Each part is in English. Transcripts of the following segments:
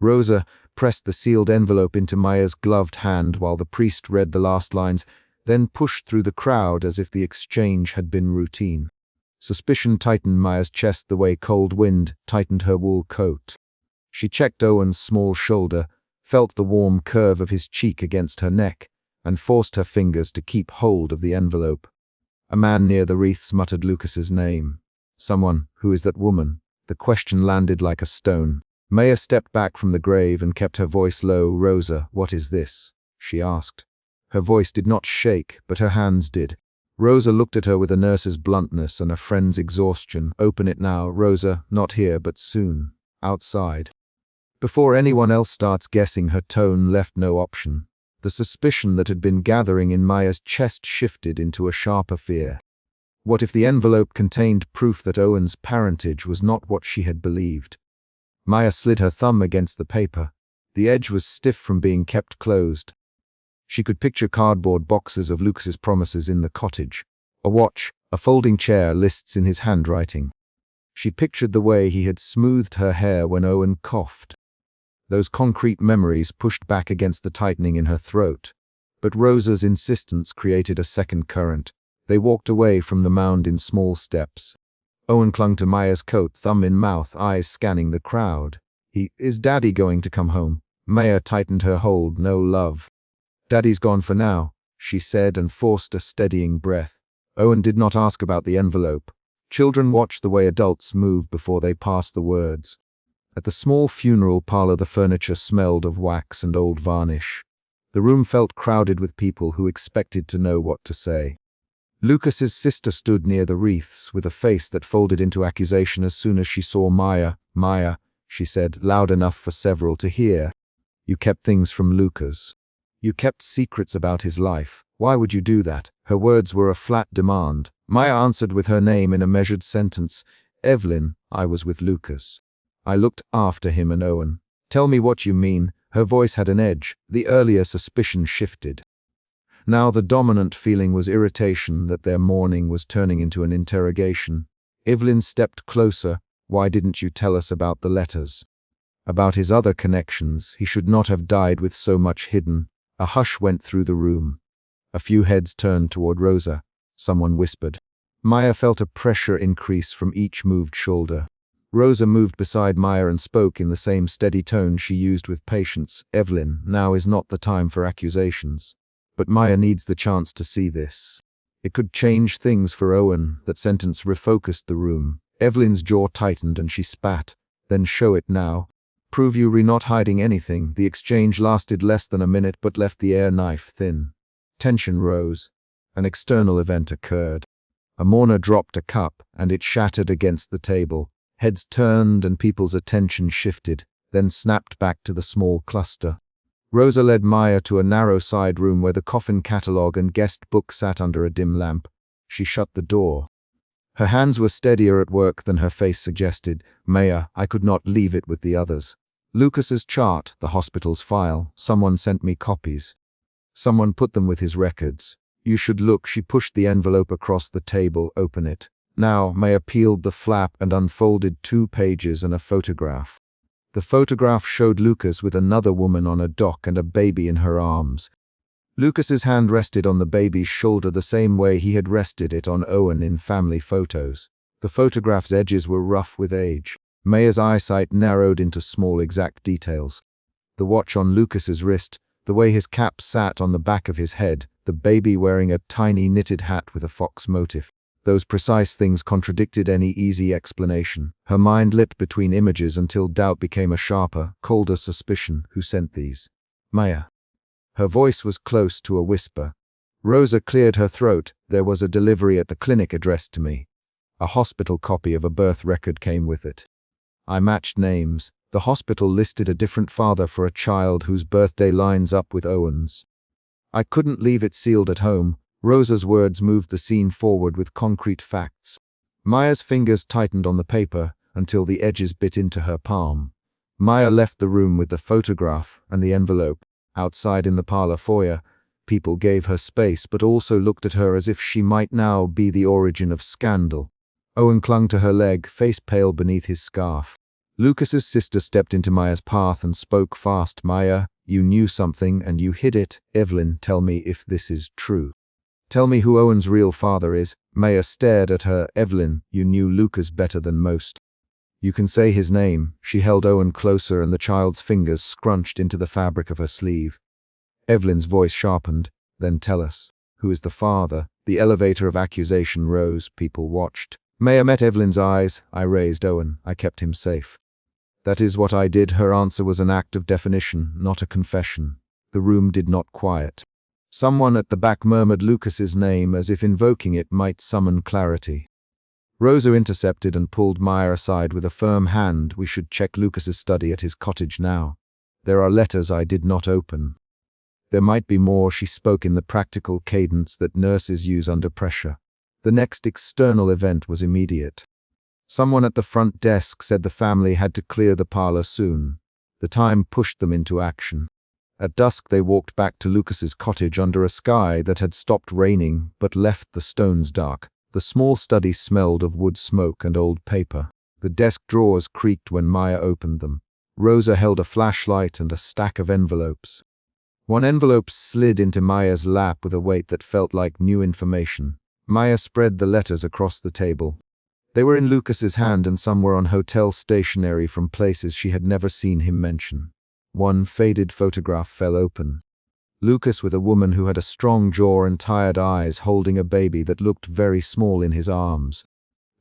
Rosa pressed the sealed envelope into Maya's gloved hand while the priest read the last lines, then pushed through the crowd as if the exchange had been routine. Suspicion tightened Maya's chest the way cold wind tightened her wool coat. She checked Owen's small shoulder, felt the warm curve of his cheek against her neck, and forced her fingers to keep hold of the envelope. A man near the wreaths muttered Lucas's name. Someone, who is that woman? The question landed like a stone. Maya stepped back from the grave and kept her voice low. Rosa, what is this? She asked. Her voice did not shake, but her hands did. Rosa looked at her with a nurse's bluntness and a friend's exhaustion. Open it now, Rosa, not here, but soon. Outside. Before anyone else starts guessing, her tone left no option. The suspicion that had been gathering in Maya's chest shifted into a sharper fear. What if the envelope contained proof that Owen's parentage was not what she had believed? Maya slid her thumb against the paper. The edge was stiff from being kept closed. She could picture cardboard boxes of Lucas's promises in the cottage. A watch, a folding chair, lists in his handwriting. She pictured the way he had smoothed her hair when Owen coughed. Those concrete memories pushed back against the tightening in her throat. But Rosa's insistence created a second current. They walked away from the mound in small steps. Owen clung to Maya's coat, thumb in mouth, eyes scanning the crowd. Is Daddy going to come home? Maya tightened her hold. No, love. Daddy's gone for now, she said and forced a steadying breath. Owen did not ask about the envelope. Children watched the way adults move before they passed the words. At the small funeral parlor, the furniture smelled of wax and old varnish. The room felt crowded with people who expected to know what to say. Lucas's sister stood near the wreaths with a face that folded into accusation as soon as she saw Maya. Maya, she said, loud enough for several to hear. You kept things from Lucas. You kept secrets about his life. Why would you do that? Her words were a flat demand. Maya answered with her name in a measured sentence. Evelyn, I was with Lucas. I looked after him and Owen. Tell me what you mean. Her voice had an edge. The earlier suspicion shifted. Now the dominant feeling was irritation that their mourning was turning into an interrogation. Evelyn stepped closer. Why didn't you tell us about the letters? About his other connections. He should not have died with so much hidden. A hush went through the room. A few heads turned toward Rosa. Someone whispered. Maya felt a pressure increase from each moved shoulder. Rosa moved beside Maya and spoke in the same steady tone she used with patience. Evelyn, now is not the time for accusations. But Maya needs the chance to see this. It could change things for Owen. That sentence refocused the room. Evelyn's jaw tightened and she spat. Then show it now. Prove you're not hiding anything. The exchange lasted less than a minute but left the air knife thin. Tension rose. An external event occurred. A mourner dropped a cup and it shattered against the table. Heads turned and people's attention shifted, then snapped back to the small cluster. Rosa led Maya to a narrow side room where the coffin catalogue and guest book sat under a dim lamp. She shut the door. Her hands were steadier at work than her face suggested. Maya, I could not leave it with the others. Lucas's chart, the hospital's file, someone sent me copies. Someone put them with his records. You should look. She pushed the envelope across the table. Open it. Now, Maya peeled the flap and unfolded 2 pages and a photograph. The photograph showed Lucas with another woman on a dock and a baby in her arms. Lucas's hand rested on the baby's shoulder the same way he had rested it on Owen in family photos. The photograph's edges were rough with age. Maya's eyesight narrowed into small exact details. The watch on Lucas's wrist, the way his cap sat on the back of his head, the baby wearing a tiny knitted hat with a fox motif. Those precise things contradicted any easy explanation. Her mind lit between images until doubt became a sharper, colder suspicion. Who sent these? Maya. Her voice was close to a whisper. Rosa cleared her throat. There was a delivery at the clinic addressed to me. A hospital copy of a birth record came with it. I matched names. The hospital listed a different father for a child whose birthday lines up with Owen's. I couldn't leave it sealed at home. Rosa's words moved the scene forward with concrete facts. Maya's fingers tightened on the paper until the edges bit into her palm. Maya left the room with the photograph and the envelope. Outside in the parlor foyer, people gave her space but also looked at her as if she might now be the origin of scandal. Owen clung to her leg, face pale beneath his scarf. Lucas's sister stepped into Maya's path and spoke fast. Maya, you knew something and you hid it. Evelyn, tell me if this is true. Tell me who Owen's real father is. Maya stared at her. Evelyn, you knew Lucas better than most. You can say his name. She held Owen closer and the child's fingers scrunched into the fabric of her sleeve. Evelyn's voice sharpened. Then tell us. Who is the father? The elevator of accusation rose. People watched. Maya met Evelyn's eyes. I raised Owen. I kept him safe. That is what I did. Her answer was an act of definition, not a confession. The room did not quiet. Someone at the back murmured Lucas's name as if invoking it might summon clarity. Rosa intercepted and pulled Maya aside with a firm hand. We should check Lucas's study at his cottage now. There are letters I did not open. There might be more. She spoke in the practical cadence that nurses use under pressure. The next external event was immediate. Someone at the front desk said the family had to clear the parlor soon. The time pushed them into action. At dusk they walked back to Lucas's cottage under a sky that had stopped raining but left the stones dark. The small study smelled of wood smoke and old paper. The desk drawers creaked when Maya opened them. Rosa held a flashlight and a stack of envelopes. One envelope slid into Maya's lap with a weight that felt like new information. Maya spread the letters across the table. They were in Lucas's hand and some were on hotel stationery from places she had never seen him mention. One faded photograph fell open. Lucas with a woman who had a strong jaw and tired eyes holding a baby that looked very small in his arms.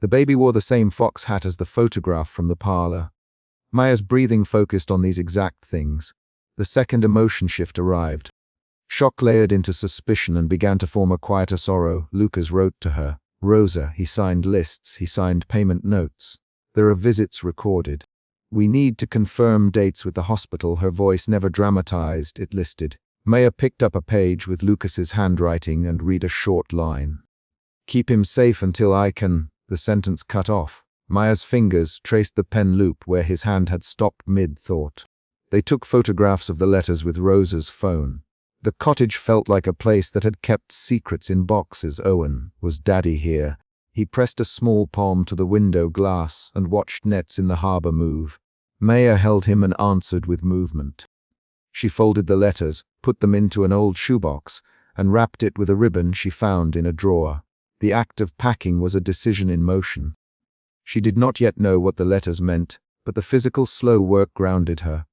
The baby wore the same fox hat as the photograph from the parlor. Maya's breathing focused on these exact things. The second emotion shift arrived. Shock layered into suspicion and began to form a quieter sorrow. Lucas wrote to her. Rosa, he signed lists, he signed payment notes. There are visits recorded. We need to confirm dates with the hospital. Her voice never dramatized, it listed. Maya picked up a page with Lucas's handwriting and read a short line. Keep him safe until I can. The sentence cut off. Maya's fingers traced the pen loop where his hand had stopped mid-thought. They took photographs of the letters with Rosa's phone. The cottage felt like a place that had kept secrets in boxes. Owen, was Daddy here? He pressed a small palm to the window glass and watched nets in the harbor move. Maya held him and answered with movement. She folded the letters, put them into an old shoebox, and wrapped it with a ribbon she found in a drawer. The act of packing was a decision in motion. She did not yet know what the letters meant, but the physical slow work grounded her.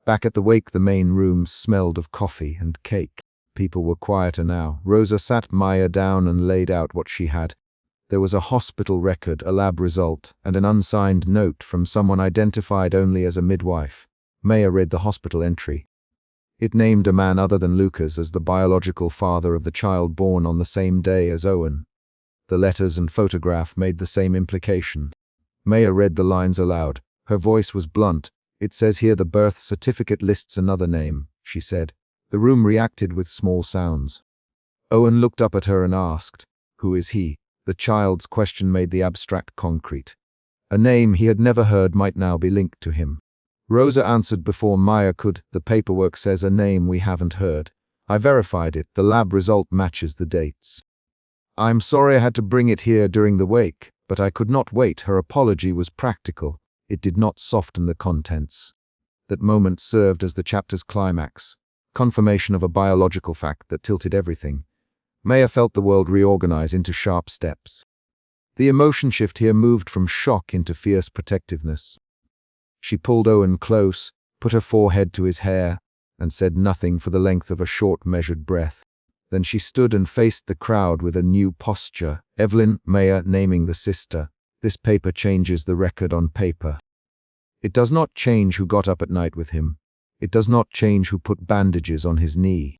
Back at the wake, the main room smelled of coffee and cake. People were quieter now. Rosa sat Maya down and laid out what she had. There was a hospital record, a lab result, and an unsigned note from someone identified only as a midwife. Maya read the hospital entry. It named a man other than Lucas as the biological father of the child born on the same day as Owen. The letters and photograph made the same implication. Maya read the lines aloud. Her voice was blunt. It says here the birth certificate lists another name, she said. The room reacted with small sounds. Owen looked up at her and asked, who is he? The child's question made the abstract concrete. A name he had never heard might now be linked to him. Rosa answered before Maya could. The paperwork says a name we haven't heard. I verified it. The lab result matches the dates. I'm sorry I had to bring it here during the wake, but I could not wait. Her apology was practical. It did not soften the contents. That moment served as the chapter's climax, confirmation of a biological fact that tilted everything. Maya felt the world reorganize into sharp steps. The emotion shift here moved from shock into fierce protectiveness. She pulled Owen close, put her forehead to his hair, and said nothing for the length of a short measured breath. Then she stood and faced the crowd with a new posture. Evelyn, Maya naming the sister. This paper changes the record on paper. It does not change who got up at night with him. It does not change who put bandages on his knee.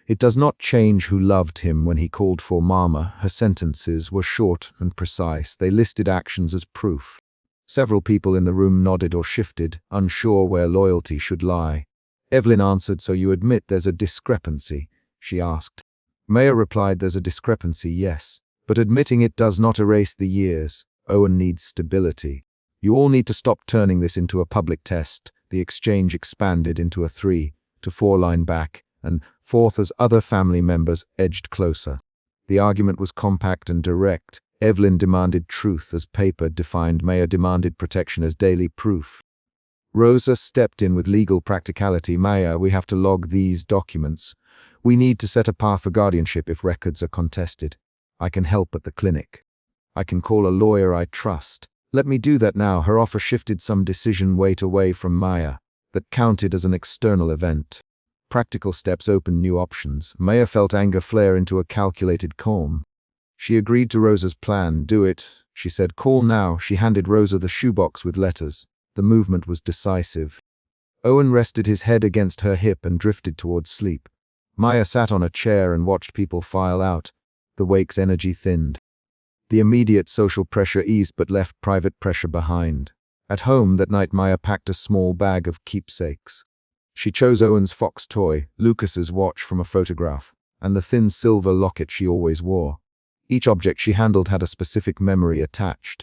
It does not change who loved him when he called for Mama. Her sentences were short and precise. They listed actions as proof. Several people in the room nodded or shifted, unsure where loyalty should lie. Evelyn answered, so you admit there's a discrepancy? She asked. Maya replied, there's a discrepancy, yes. But admitting it does not erase the years. Owen needs stability. You all need to stop turning this into a public test. The exchange expanded into a 3 to 4 line back and forth as other family members edged closer. The argument was compact and direct. Evelyn demanded truth as paper defined. Maya demanded protection as daily proof. Rosa stepped in with legal practicality. Maya, we have to log these documents. We need to set a path for guardianship if records are contested. I can help at the clinic. I can call a lawyer I trust. Let me do that now. Her offer shifted some decision weight away from Maya. That counted as an external event. Practical steps opened new options. Maya felt anger flare into a calculated calm. She agreed to Rosa's plan. Do it, she said. Call now. She handed Rosa the shoebox with letters. The movement was decisive. Owen rested his head against her hip and drifted towards sleep. Maya sat on a chair and watched people file out. The wake's energy thinned. The immediate social pressure eased but left private pressure behind. At home that night, Maya packed a small bag of keepsakes. She chose Owen's fox toy, Lucas's watch from a photograph, and the thin silver locket she always wore. Each object she handled had a specific memory attached.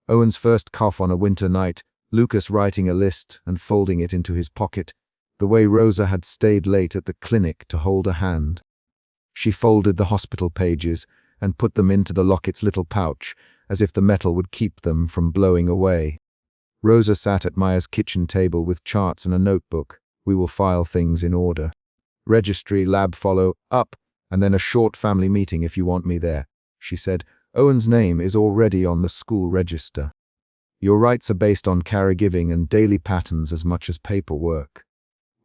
Owen's first cough on a winter night, Lucas writing a list and folding it into his pocket, the way Rosa had stayed late at the clinic to hold a hand. She folded the hospital pages and put them into the locket's little pouch, as if the metal would keep them from blowing away. Rosa sat at Maya's kitchen table with charts and a notebook. We will file things in order. Registry, lab follow up, and then a short family meeting if you want me there, she said. Owen's name is already on the school register. Your rights are based on caregiving and daily patterns as much as paperwork.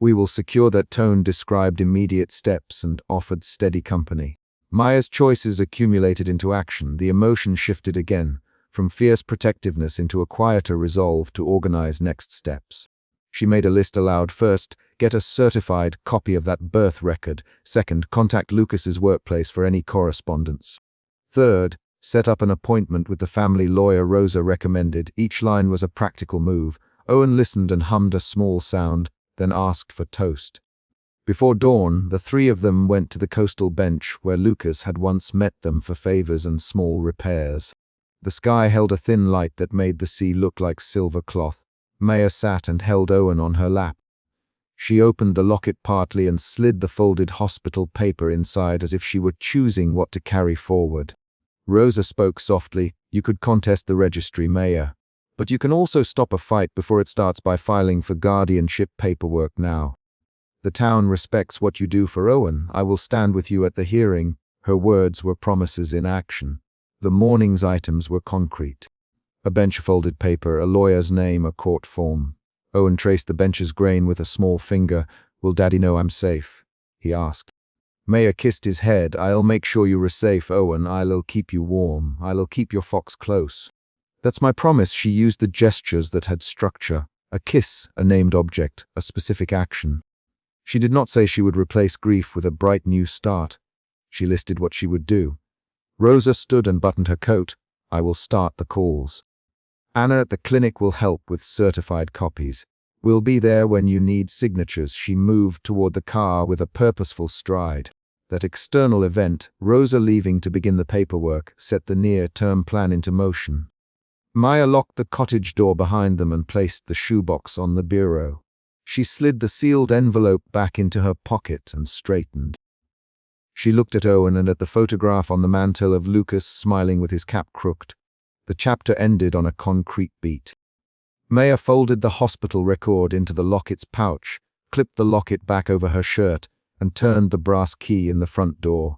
We will secure that. Tone described immediate steps and offered steady company. Maya's choices accumulated into action. The emotion shifted again, from fierce protectiveness into a quieter resolve to organize next steps. She made a list aloud. First, get a certified copy of that birth record. Second, contact Lucas's workplace for any correspondence. Third, set up an appointment with the family lawyer Rosa recommended. Each line was a practical move. Owen listened and hummed a small sound, then asked for toast. Before dawn, the three of them went to the coastal bench where Lucas had once met them for favors and small repairs. The sky held a thin light that made the sea look like silver cloth. Maya sat and held Owen on her lap. She opened the locket partly and slid the folded hospital paper inside as if she were choosing what to carry forward. Rosa spoke softly. You could contest the registry, Maya. But you can also stop a fight before it starts by filing for guardianship paperwork now. The town respects what you do for Owen. I will stand with you at the hearing. Her words were promises in action. The morning's items were concrete. A bench of folded paper, a lawyer's name, a court form. Owen traced the bench's grain with a small finger. Will Daddy know I'm safe? He asked. Maya kissed his head. I'll make sure you are safe, Owen. I'll keep you warm. I'll keep your fox close. That's my promise. She used the gestures that had structure. A kiss, a named object, a specific action. She did not say she would replace grief with a bright new start. She listed what she would do. Rosa stood and buttoned her coat. I will start the calls. Anna at the clinic will help with certified copies. We'll be there when you need signatures. She moved toward the car with a purposeful stride. That external event, Rosa leaving to begin the paperwork, set the near-term plan into motion. Maya locked the cottage door behind them and placed the shoebox on the bureau. She slid the sealed envelope back into her pocket and straightened. She looked at Owen and at the photograph on the mantel of Lucas smiling with his cap crooked. The chapter ended on a concrete beat. Maya folded the hospital record into the locket's pouch, clipped the locket back over her shirt, and turned the brass key in the front door.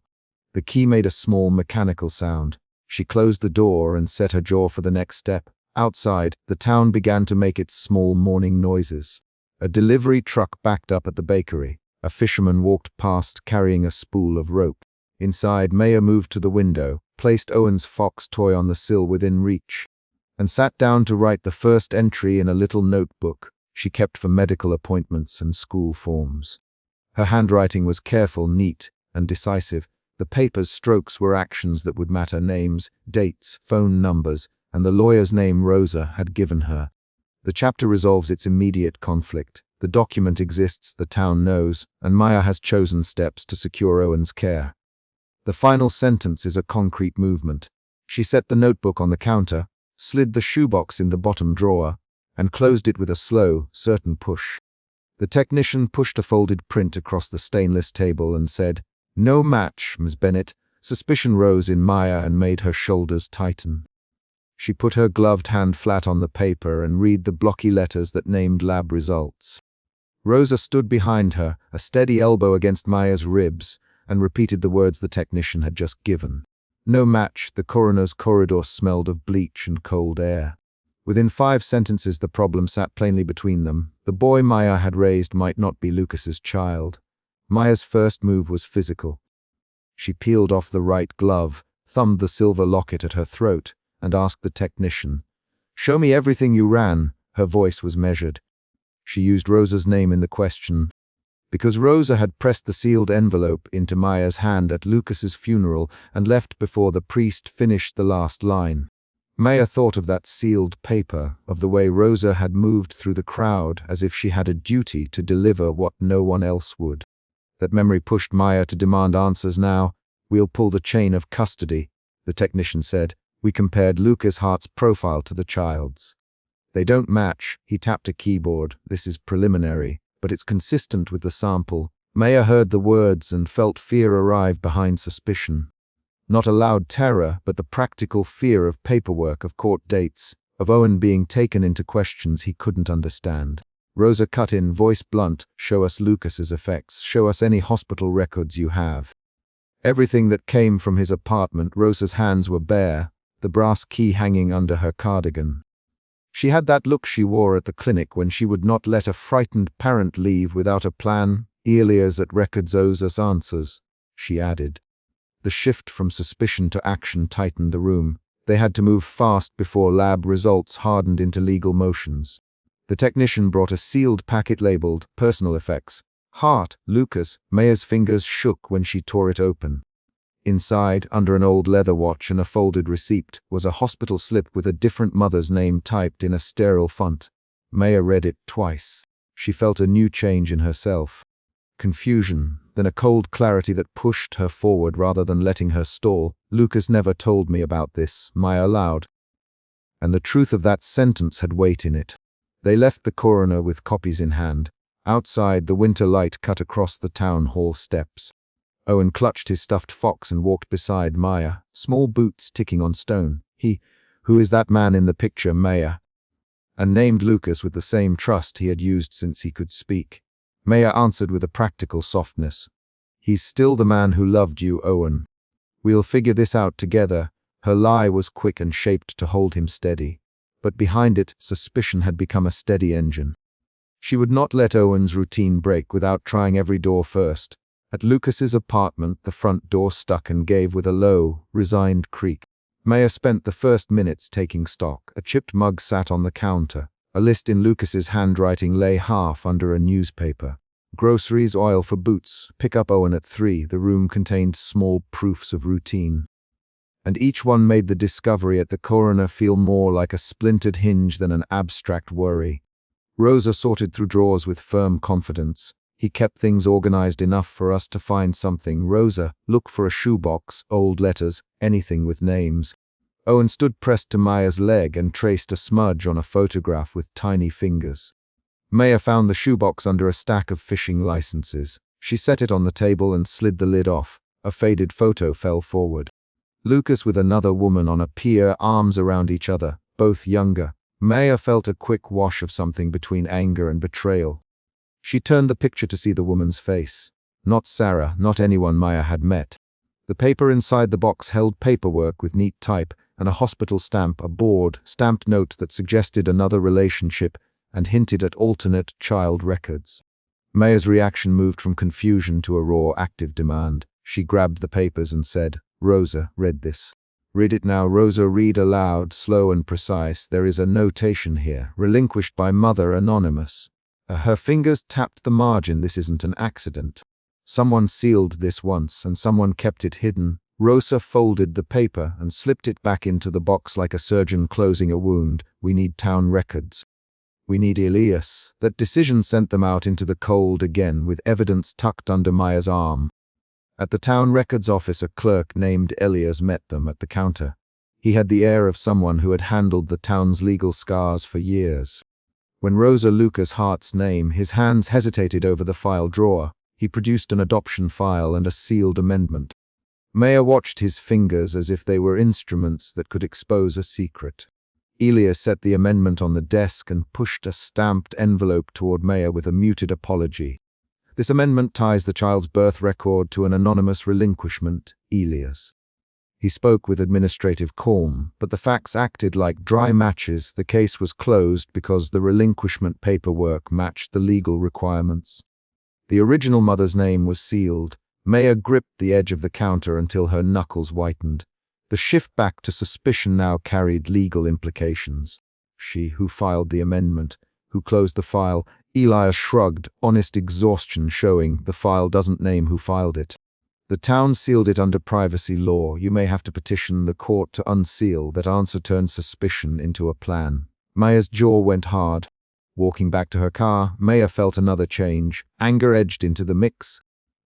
The key made a small mechanical sound. She closed the door and set her jaw for the next step. Outside, the town began to make its small morning noises. A delivery truck backed up at the bakery. A fisherman walked past carrying a spool of rope. Inside, Maya moved to the window, placed Owen's fox toy on the sill within reach, and sat down to write the first entry in a little notebook she kept for medical appointments and school forms. Her handwriting was careful, neat, and decisive. The paper's strokes were actions that would matter: names, dates, phone numbers, and the lawyer's name Rosa had given her. The chapter resolves its immediate conflict. The document exists, the town knows, and Maya has chosen steps to secure Owen's care. The final sentence is a concrete movement. She set the notebook on the counter, slid the shoebox in the bottom drawer, and closed it with a slow, certain push. The technician pushed a folded print across the stainless table and said, "No match, Ms. Bennett. Suspicion rose in Maya and made her shoulders tighten. She put her gloved hand flat on the paper and read the blocky letters that named lab results. Rosa stood behind her, a steady elbow against Maya's ribs, and repeated the words the technician had just given. No match, the coroner's corridor smelled of bleach and cold air. Within 5 sentences the problem sat plainly between them. The boy Maya had raised might not be Lucas's child. Maya's first move was physical. She peeled off the right glove, thumbed the silver locket at her throat, and asked the technician, "Show me everything you ran." Her voice was measured. She used Rosa's name in the question, because Rosa had pressed the sealed envelope into Maya's hand at Lucas's funeral and left before the priest finished the last line. Maya thought of that sealed paper, of the way Rosa had moved through the crowd as if she had a duty to deliver what no one else would. That memory pushed Maya to demand answers now. "We'll pull the chain of custody," the technician said. "We compared Lucas Hart's profile to the child's. They don't match." He tapped a keyboard. "This is preliminary, but it's consistent with the sample." Maya heard the words and felt fear arrive behind suspicion. Not a loud terror, but the practical fear of paperwork, of court dates, of Owen being taken into questions he couldn't understand. Rosa cut in, voice blunt, "Show us Lucas's effects. Show us any hospital records you have." Everything that came from his apartment. Rosa's hands were bare, the brass key hanging under her cardigan. She had that look she wore at the clinic when she would not let a frightened parent leave without a plan. "Elias at records owes us answers," she added. The shift from suspicion to action tightened the room. They had to move fast before lab results hardened into legal motions. The technician brought a sealed packet labeled "Personal Effects. Hart, Lucas." Maya's fingers shook when she tore it open. Inside, under an old leather watch and a folded receipt, was a hospital slip with a different mother's name typed in a sterile font. Maya read it twice. She felt a new change in herself. Confusion, then a cold clarity that pushed her forward rather than letting her stall. "Lucas never told me about this," Maya allowed. And the truth of that sentence had weight in it. They left the coroner with copies in hand. Outside, the winter light cut across the town hall steps. Owen clutched his stuffed fox and walked beside Maya, small boots ticking on stone. "Who is that man in the picture, Maya?" And named Lucas with the same trust he had used since he could speak. Maya answered with a practical softness. "He's still the man who loved you, Owen. We'll figure this out together." Her lie was quick and shaped to hold him steady. But behind it, suspicion had become a steady engine. She would not let Owen's routine break without trying every door first. At Lucas's apartment, the front door stuck and gave with a low, resigned creak. Maya spent the first minutes taking stock. A chipped mug sat on the counter. A list in Lucas's handwriting lay half under a newspaper. "Groceries, oil for boots. Pick up Owen at 3. The room contained small proofs of routine. And each one made the discovery at the coroner feel more like a splintered hinge than an abstract worry. Rosa sorted through drawers with firm confidence. "He kept things organized enough for us to find something." "Rosa, look for a shoebox, old letters, anything with names." Owen stood pressed to Maya's leg and traced a smudge on a photograph with tiny fingers. Maya found the shoebox under a stack of fishing licenses. She set it on the table and slid the lid off. A faded photo fell forward. Lucas with another woman on a pier, arms around each other, both younger. Maya felt a quick wash of something between anger and betrayal. She turned the picture to see the woman's face. Not Sarah, not anyone Maya had met. The paper inside the box held paperwork with neat type and a hospital stamp, a board, stamped note that suggested another relationship and hinted at alternate child records. Maya's reaction moved from confusion to a raw, active demand. She grabbed the papers and said, "Rosa, read this." "Read it now." Rosa read aloud, slow and precise. "There is a notation here, relinquished by Mother Anonymous." Her fingers tapped the margin. "This isn't an accident. Someone sealed this once, and someone kept it hidden." Rosa folded the paper and slipped it back into the box like a surgeon closing a wound. "We need town records. We need Elias." That decision sent them out into the cold again, with evidence tucked under Maya's arm. At the town records office, a clerk named Elias met them at the counter. He had the air of someone who had handled the town's legal scars for years. When Rosa Lucas Hart's name, his hands hesitated over the file drawer. He produced an adoption file and a sealed amendment. Maya watched his fingers as if they were instruments that could expose a secret. Elia set the amendment on the desk and pushed a stamped envelope toward Maya with a muted apology. This amendment ties the child's birth record to an anonymous relinquishment, Elia's. He spoke with administrative calm, but the facts acted like dry matches. The case was closed because the relinquishment paperwork matched the legal requirements. The original mother's name was sealed. Maya gripped the edge of the counter until her knuckles whitened. The shift back to suspicion now carried legal implications. She who filed the amendment, who closed the file. Elia shrugged, honest exhaustion showing the file doesn't name who filed it. The town sealed it under privacy law. You may have to petition the court to unseal. That answer turned suspicion into a plan. Maya's jaw went hard. Walking back to her car, Maya felt another change. Anger edged into the mix.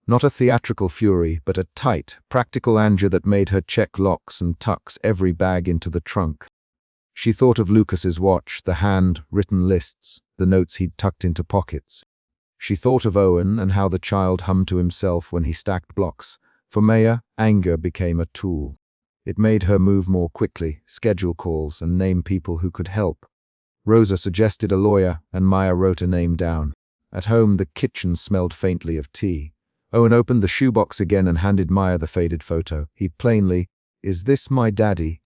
Not a theatrical fury, but a tight, practical anger that made her check locks and tucks every bag into the trunk. She thought of Lucas's watch, the hand-written lists, the notes he'd tucked into pockets. She thought of Owen and how the child hummed to himself when he stacked blocks. For Maya, anger became a tool. It made her move more quickly, schedule calls, and name people who could help. Rosa suggested a lawyer, and Maya wrote a name down. At home, the kitchen smelled faintly of tea. Owen opened the shoebox again and handed Maya the faded photo. He plainly, "Is this my daddy?"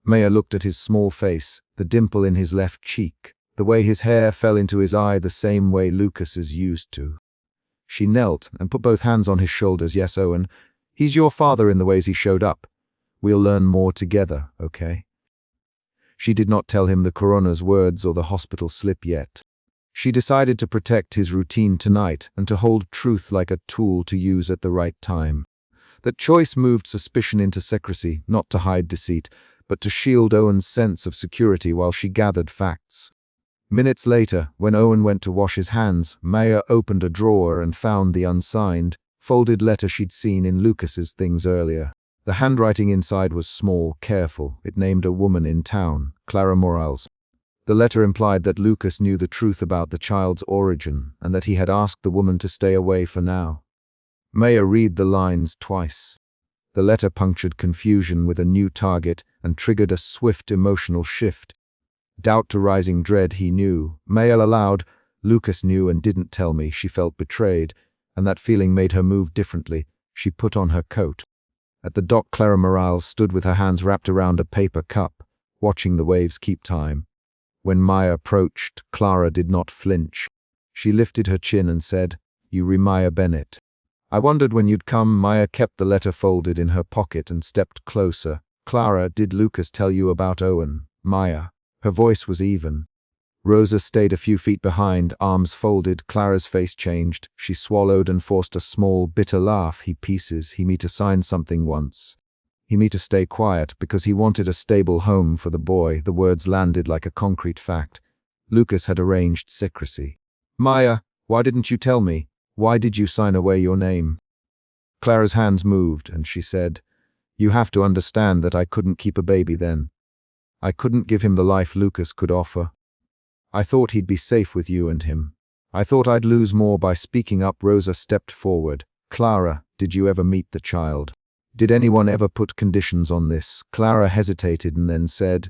Maya looked at his small face, the dimple in his left cheek, the way his hair fell into his eye the same way Lucas's used to. She knelt and put both hands on his shoulders. "Yes, Owen, he's your father in the ways he showed up. We'll learn more together, okay?" She did not tell him the coroner's words or the hospital slip yet. She decided to protect his routine tonight and to hold truth like a tool to use at the right time. That choice moved suspicion into secrecy, not to hide deceit, but to shield Owen's sense of security while she gathered facts. Minutes later, when Owen went to wash his hands, Maya opened a drawer and found the unsigned, folded letter she'd seen in Lucas's things earlier. The handwriting inside was small, careful. It named a woman in town, Clara Morales. The letter implied that Lucas knew the truth about the child's origin and that he had asked the woman to stay away for now. Maya read the lines twice. The letter punctured confusion with a new target and triggered a swift emotional shift. Doubt to rising dread. He knew. Maya aloud, "Lucas knew and didn't tell me." She felt betrayed, and that feeling made her move differently. She put on her coat. At the dock, Clara Morales stood with her hands wrapped around a paper cup, watching the waves keep time. When Maya approached, Clara did not flinch. She lifted her chin and said, "You re Maya Bennett. I wondered when you'd come." Maya kept the letter folded in her pocket and stepped closer. "Clara, did Lucas tell you about Owen?" "Maya." Her voice was even. Rosa stayed a few feet behind, arms folded. Clara's face changed. She swallowed and forced a small, bitter laugh. He me to sign something once. He me to stay quiet because he wanted a stable home for the boy." The words landed like a concrete fact. Lucas had arranged secrecy. "Maya, why didn't you tell me? Why did you sign away your name?" Clara's hands moved, and she said, "You have to understand that I couldn't keep a baby then. I couldn't give him the life Lucas could offer. I thought he'd be safe with you and him. I thought I'd lose more by speaking up." Rosa stepped forward. "Clara, did you ever meet the child? Did anyone ever put conditions on this?" Clara hesitated and then said,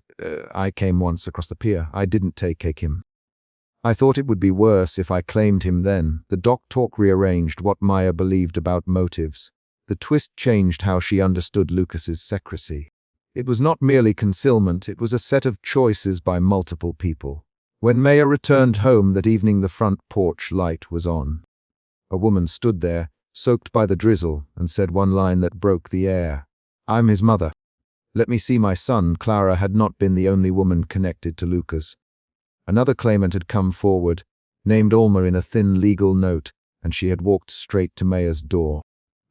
I came once across the pier. I didn't take him. I thought it would be worse if I claimed him then." The doc talk rearranged what Maya believed about motives. The twist changed how she understood Lucas's secrecy. It was not merely concealment, it was a set of choices by multiple people. When Maya returned home that evening, the front porch light was on. A woman stood there, soaked by the drizzle, and said one line that broke the air. "I'm his mother. Let me see my son." Clara had not been the only woman connected to Lucas. Another claimant had come forward, named Alma in a thin legal note, and she had walked straight to Maya's door.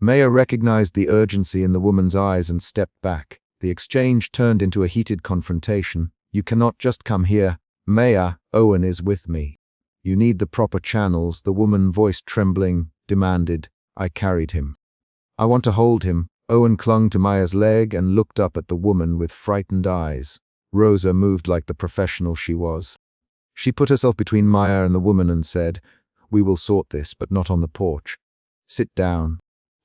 Maya recognized the urgency in the woman's eyes and stepped back. The exchange turned into a heated confrontation. "You cannot just come here." "Maya, Owen is with me. You need the proper channels," the woman, voice trembling, demanded. "I carried him. I want to hold him." Owen clung to Maya's leg and looked up at the woman with frightened eyes. Rosa moved like the professional she was. She put herself between Maya and the woman and said, "We will sort this, but not on the porch. Sit down.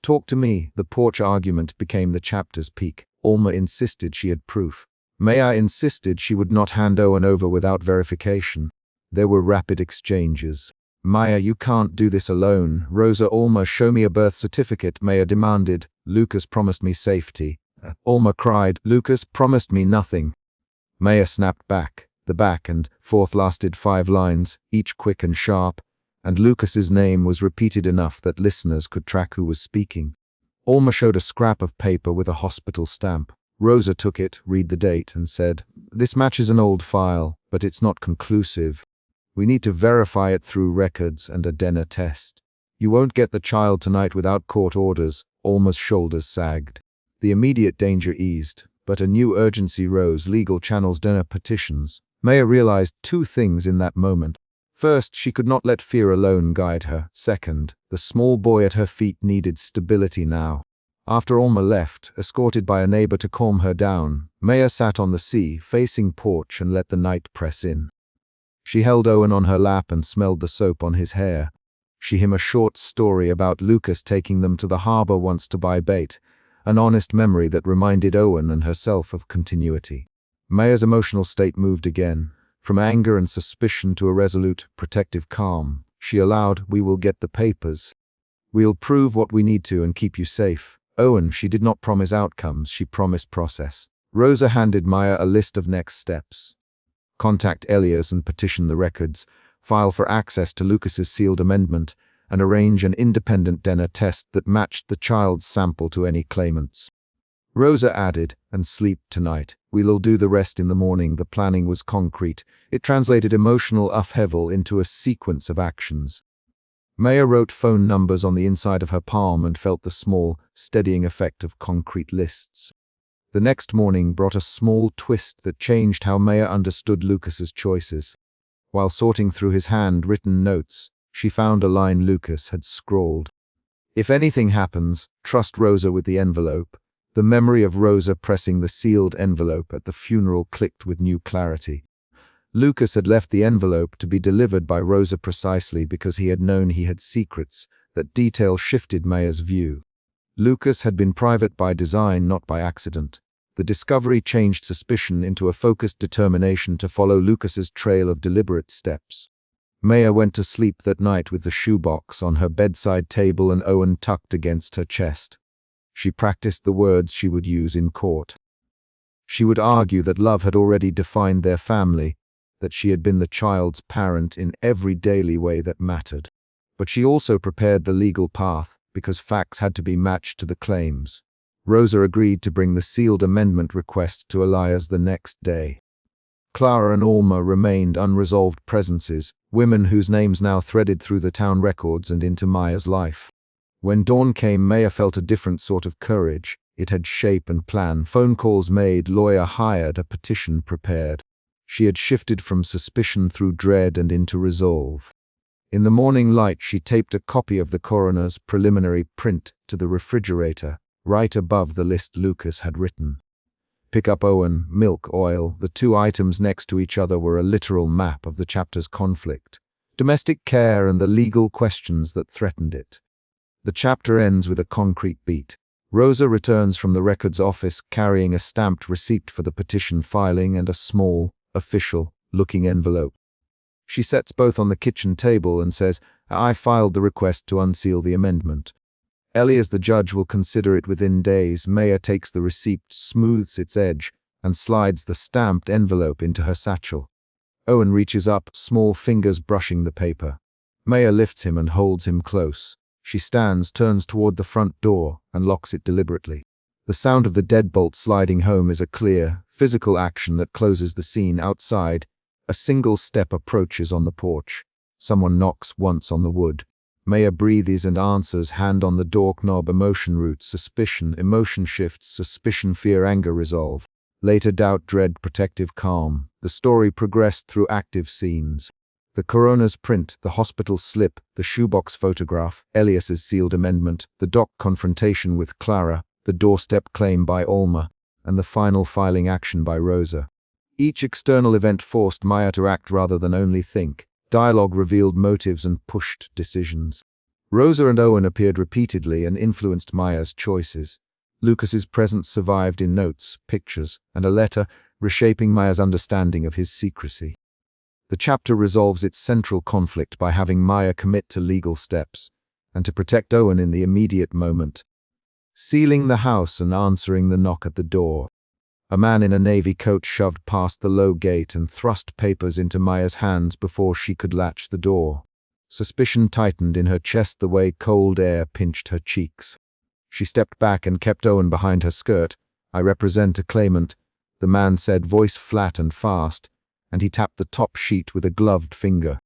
Talk to me. The porch argument became the chapter's peak. Alma insisted she had proof. Maya insisted she would not hand Owen over without verification. There were rapid exchanges. Maya, you can't do this alone. Rosa, Alma, show me a birth certificate, Maya demanded. Lucas promised me safety. Alma cried, Lucas promised me nothing. Maya snapped back. The back and forth lasted 5 lines, each quick and sharp, and Lucas's name was repeated enough that listeners could track who was speaking. Alma showed a scrap of paper with a hospital stamp. Rosa took it, read the date, and said, This matches an old file, but it's not conclusive. We need to verify it through records and a DNA test. You won't get the child tonight without court orders. Alma's shoulders sagged. The immediate danger eased, but a new urgency rose, legal channels, DNA petitions. Maya realized 2 things in that moment. First, she could not let fear alone guide her. Second, the small boy at her feet needed stability now. After Alma left, escorted by a neighbor to calm her down, Maya sat on the sea, facing porch, and let the night press in. She held Owen on her lap and smelled the soap on his hair. She him a short story about Lucas taking them to the harbor once to buy bait, an honest memory that reminded Owen and herself of continuity. Maya's emotional state moved again. From anger and suspicion to a resolute, protective calm. She allowed, We will get the papers. We'll prove what we need to and keep you safe. Owen, she did not promise outcomes, she promised process. Rosa handed Maya a list of next steps. Contact Elias and petition the records, file for access to Lucas's sealed amendment, and arrange an independent DNA test that matched the child's sample to any claimants. Rosa added, and sleep tonight. We'll do the rest in the morning. The planning was concrete. It translated emotional upheaval into a sequence of actions. Maya wrote phone numbers on the inside of her palm and felt the small, steadying effect of concrete lists. The next morning brought a small twist that changed how Maya understood Lucas's choices. While sorting through his handwritten notes, she found a line Lucas had scrawled. If anything happens, trust Rosa with the envelope. The memory of Rosa pressing the sealed envelope at the funeral clicked with new clarity. Lucas had left the envelope to be delivered by Rosa precisely because he had known he had secrets. That detail shifted Maya's view. Lucas had been private by design, not by accident. The discovery changed suspicion into a focused determination to follow Lucas's trail of deliberate steps. Maya went to sleep that night with the shoebox on her bedside table and Owen tucked against her chest. She practiced the words she would use in court. She would argue that love had already defined their family, that she had been the child's parent in every daily way that mattered. But she also prepared the legal path, because facts had to be matched to the claims. Rosa agreed to bring the sealed amendment request to Elias the next day. Clara and Alma remained unresolved presences, women whose names now threaded through the town records and into Maya's life. When dawn came, Maya felt a different sort of courage. It had shape and plan. Phone calls made, lawyer hired, a petition prepared. She had shifted from suspicion through dread and into resolve. In the morning light, she taped a copy of the coroner's preliminary print to the refrigerator, right above the list Lucas had written. Pick up Owen, milk, oil. The 2 items next to each other were a literal map of the chapter's conflict. Domestic care and the legal questions that threatened it. The chapter ends with a concrete beat. Rosa returns from the records office carrying a stamped receipt for the petition filing and a small, official-looking envelope. She sets both on the kitchen table and says, I filed the request to unseal the amendment. Elias the judge will consider it within days. Maya takes the receipt, smooths its edge, and slides the stamped envelope into her satchel. Owen reaches up, small fingers brushing the paper. Maya lifts him and holds him close. She stands, turns toward the front door, and locks it deliberately. The sound of the deadbolt sliding home is a clear, physical action that closes the scene. Outside, a single step approaches on the porch. Someone knocks once on the wood. Maya breathes and answers, hand on the doorknob. Emotion roots, suspicion, emotion shifts, suspicion, fear, anger, resolve. Later doubt, dread, protective, calm. The story progressed through active scenes. The coroner's print, the hospital slip, the shoebox photograph, Elias's sealed amendment, the dock confrontation with Clara, the doorstep claim by Alma, and the final filing action by Rosa. Each external event forced Maya to act rather than only think. Dialogue revealed motives and pushed decisions. Rosa and Owen appeared repeatedly and influenced Maya's choices. Lucas's presence survived in notes, pictures, and a letter, reshaping Maya's understanding of his secrecy. The chapter resolves its central conflict by having Maya commit to legal steps, and to protect Owen in the immediate moment. Sealing the house and answering the knock at the door. A man in a navy coat shoved past the low gate and thrust papers into Maya's hands before she could latch the door. Suspicion tightened in her chest the way cold air pinched her cheeks. She stepped back and kept Owen behind her skirt. "I represent a claimant," the man said, voice flat and fast, and he tapped the top sheet with a gloved finger.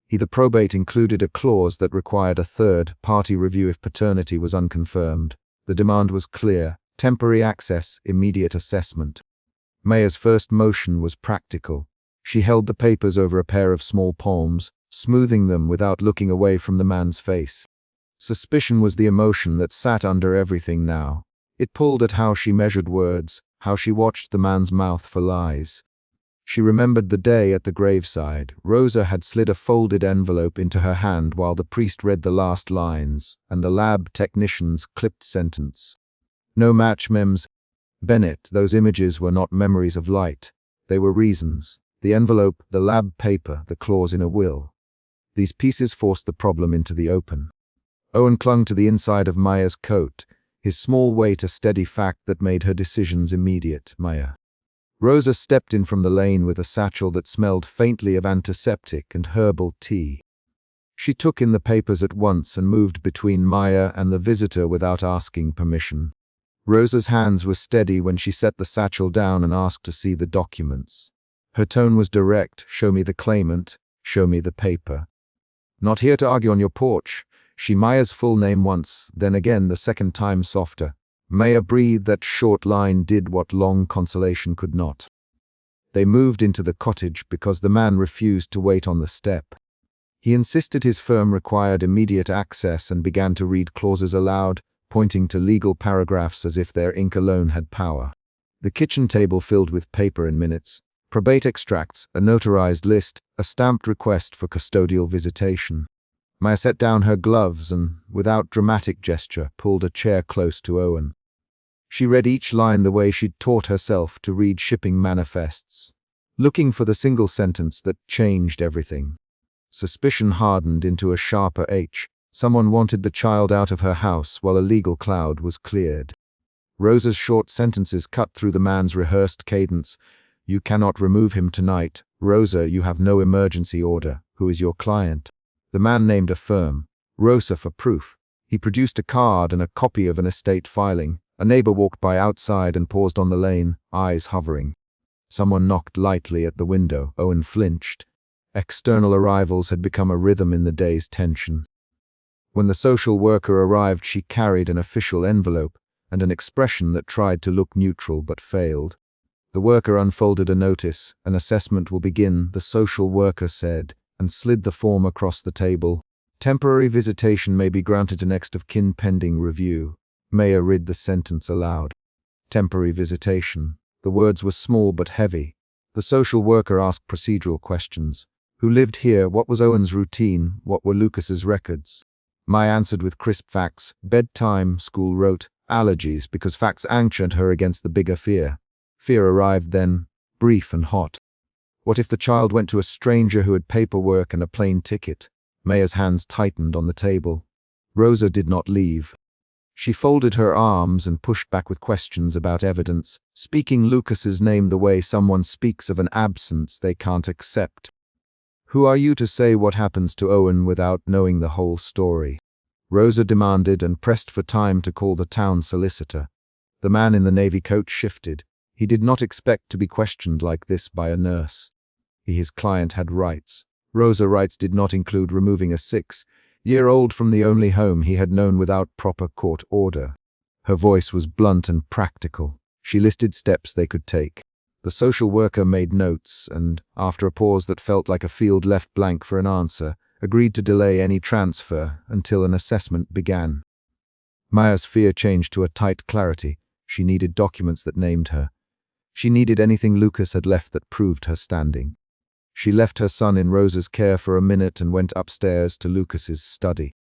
The probate included a clause that required a third-party review if paternity was unconfirmed. The demand was clear: temporary access, immediate assessment. Maya's first motion was practical. She held the papers over a pair of small palms, smoothing them without looking away from the man's face. Suspicion was the emotion that sat under everything now. It pulled at how she measured words, how she watched the man's mouth for lies. She remembered the day at the graveside. Rosa had slid a folded envelope into her hand while the priest read the last lines, and the lab technician's clipped sentence. "No match, Mems. Bennett, those images were not memories of light. They were reasons. The envelope, the lab paper, the clause in a will. These pieces forced the problem into the open." Owen clung to the inside of Maya's coat, his small weight a steady fact that made her decisions immediate. Maya. Rosa stepped in from the lane with a satchel that smelled faintly of antiseptic and herbal tea. She took in the papers at once and moved between Maya and the visitor without asking permission. Rosa's hands were steady when she set the satchel down and asked to see the documents. Her tone was direct: "Show me the claimant, show me the paper." "Not here to argue on your porch." She Maya's full name once, then again the second time softer. Maya breathed. That short line did what long consolation could not. They moved into the cottage because the man refused to wait on the step. He insisted his firm required immediate access and began to read clauses aloud, pointing to legal paragraphs as if their ink alone had power. The kitchen table filled with paper and minutes, probate extracts, a notarized list, a stamped request for custodial visitation. Maya set down her gloves and, without dramatic gesture, pulled a chair close to Owen. She read each line the way she'd taught herself to read shipping manifests, looking for the single sentence that changed everything. Suspicion hardened into a sharper H. Someone wanted the child out of her house while a legal cloud was cleared. Rosa's short sentences cut through the man's rehearsed cadence. "You cannot remove him tonight. Rosa, you have no emergency order. Who is your client?" The man named a firm, Rosa, for proof. He produced a card and a copy of an estate filing. A neighbor walked by outside and paused on the lane, eyes hovering. Someone knocked lightly at the window. Owen flinched. External arrivals had become a rhythm in the day's tension. When the social worker arrived, she carried an official envelope and an expression that tried to look neutral but failed. The worker unfolded a notice. "An assessment will begin," the social worker said, and slid the form across the table. "Temporary visitation may be granted to next of kin pending review." Maya read the sentence aloud. Temporary visitation. The words were small but heavy. The social worker asked procedural questions. Who lived here? What was Owen's routine? What were Lucas's records? Maya answered with crisp facts. Bedtime, school wrote, allergies, because facts anchored her against the bigger fear. Fear arrived then, brief and hot. What if the child went to a stranger who had paperwork and a plane ticket? Maya's hands tightened on the table. Rosa did not leave. She folded her arms and pushed back with questions about evidence, speaking Lucas's name the way someone speaks of an absence they can't accept. "Who are you to say what happens to Owen without knowing the whole story?" Rosa demanded and pressed for time to call the town solicitor. The man in the navy coat shifted. He did not expect to be questioned like this by a nurse. His client had rights. Rosa's rights did not include removing a 6-year-old from the only home he had known without proper court order. Her voice was blunt and practical. She listed steps they could take. The social worker made notes and, after a pause that felt like a field left blank for an answer, agreed to delay any transfer until an assessment began. Maya's fear changed to a tight clarity. She needed documents that named her. She needed anything Lucas had left that proved her standing. She left her son in Rosa's care for a minute and went upstairs to Lucas's study.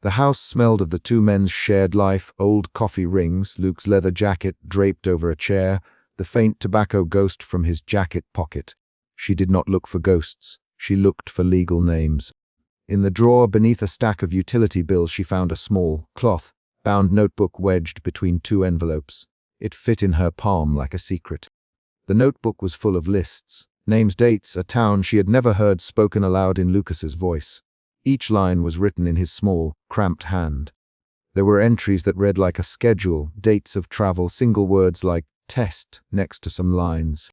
The house smelled of the two men's shared life, old coffee rings, Luke's leather jacket draped over a chair, the faint tobacco ghost from his jacket pocket. She did not look for ghosts. She looked for legal names. In the drawer beneath a stack of utility bills she found a small, cloth-bound notebook wedged between two envelopes. It fit in her palm like a secret. The notebook was full of lists, names, dates, a town she had never heard spoken aloud in Lucas's voice. Each line was written in his small, cramped hand. There were entries that read like a schedule, dates of travel, single words like test next to some lines.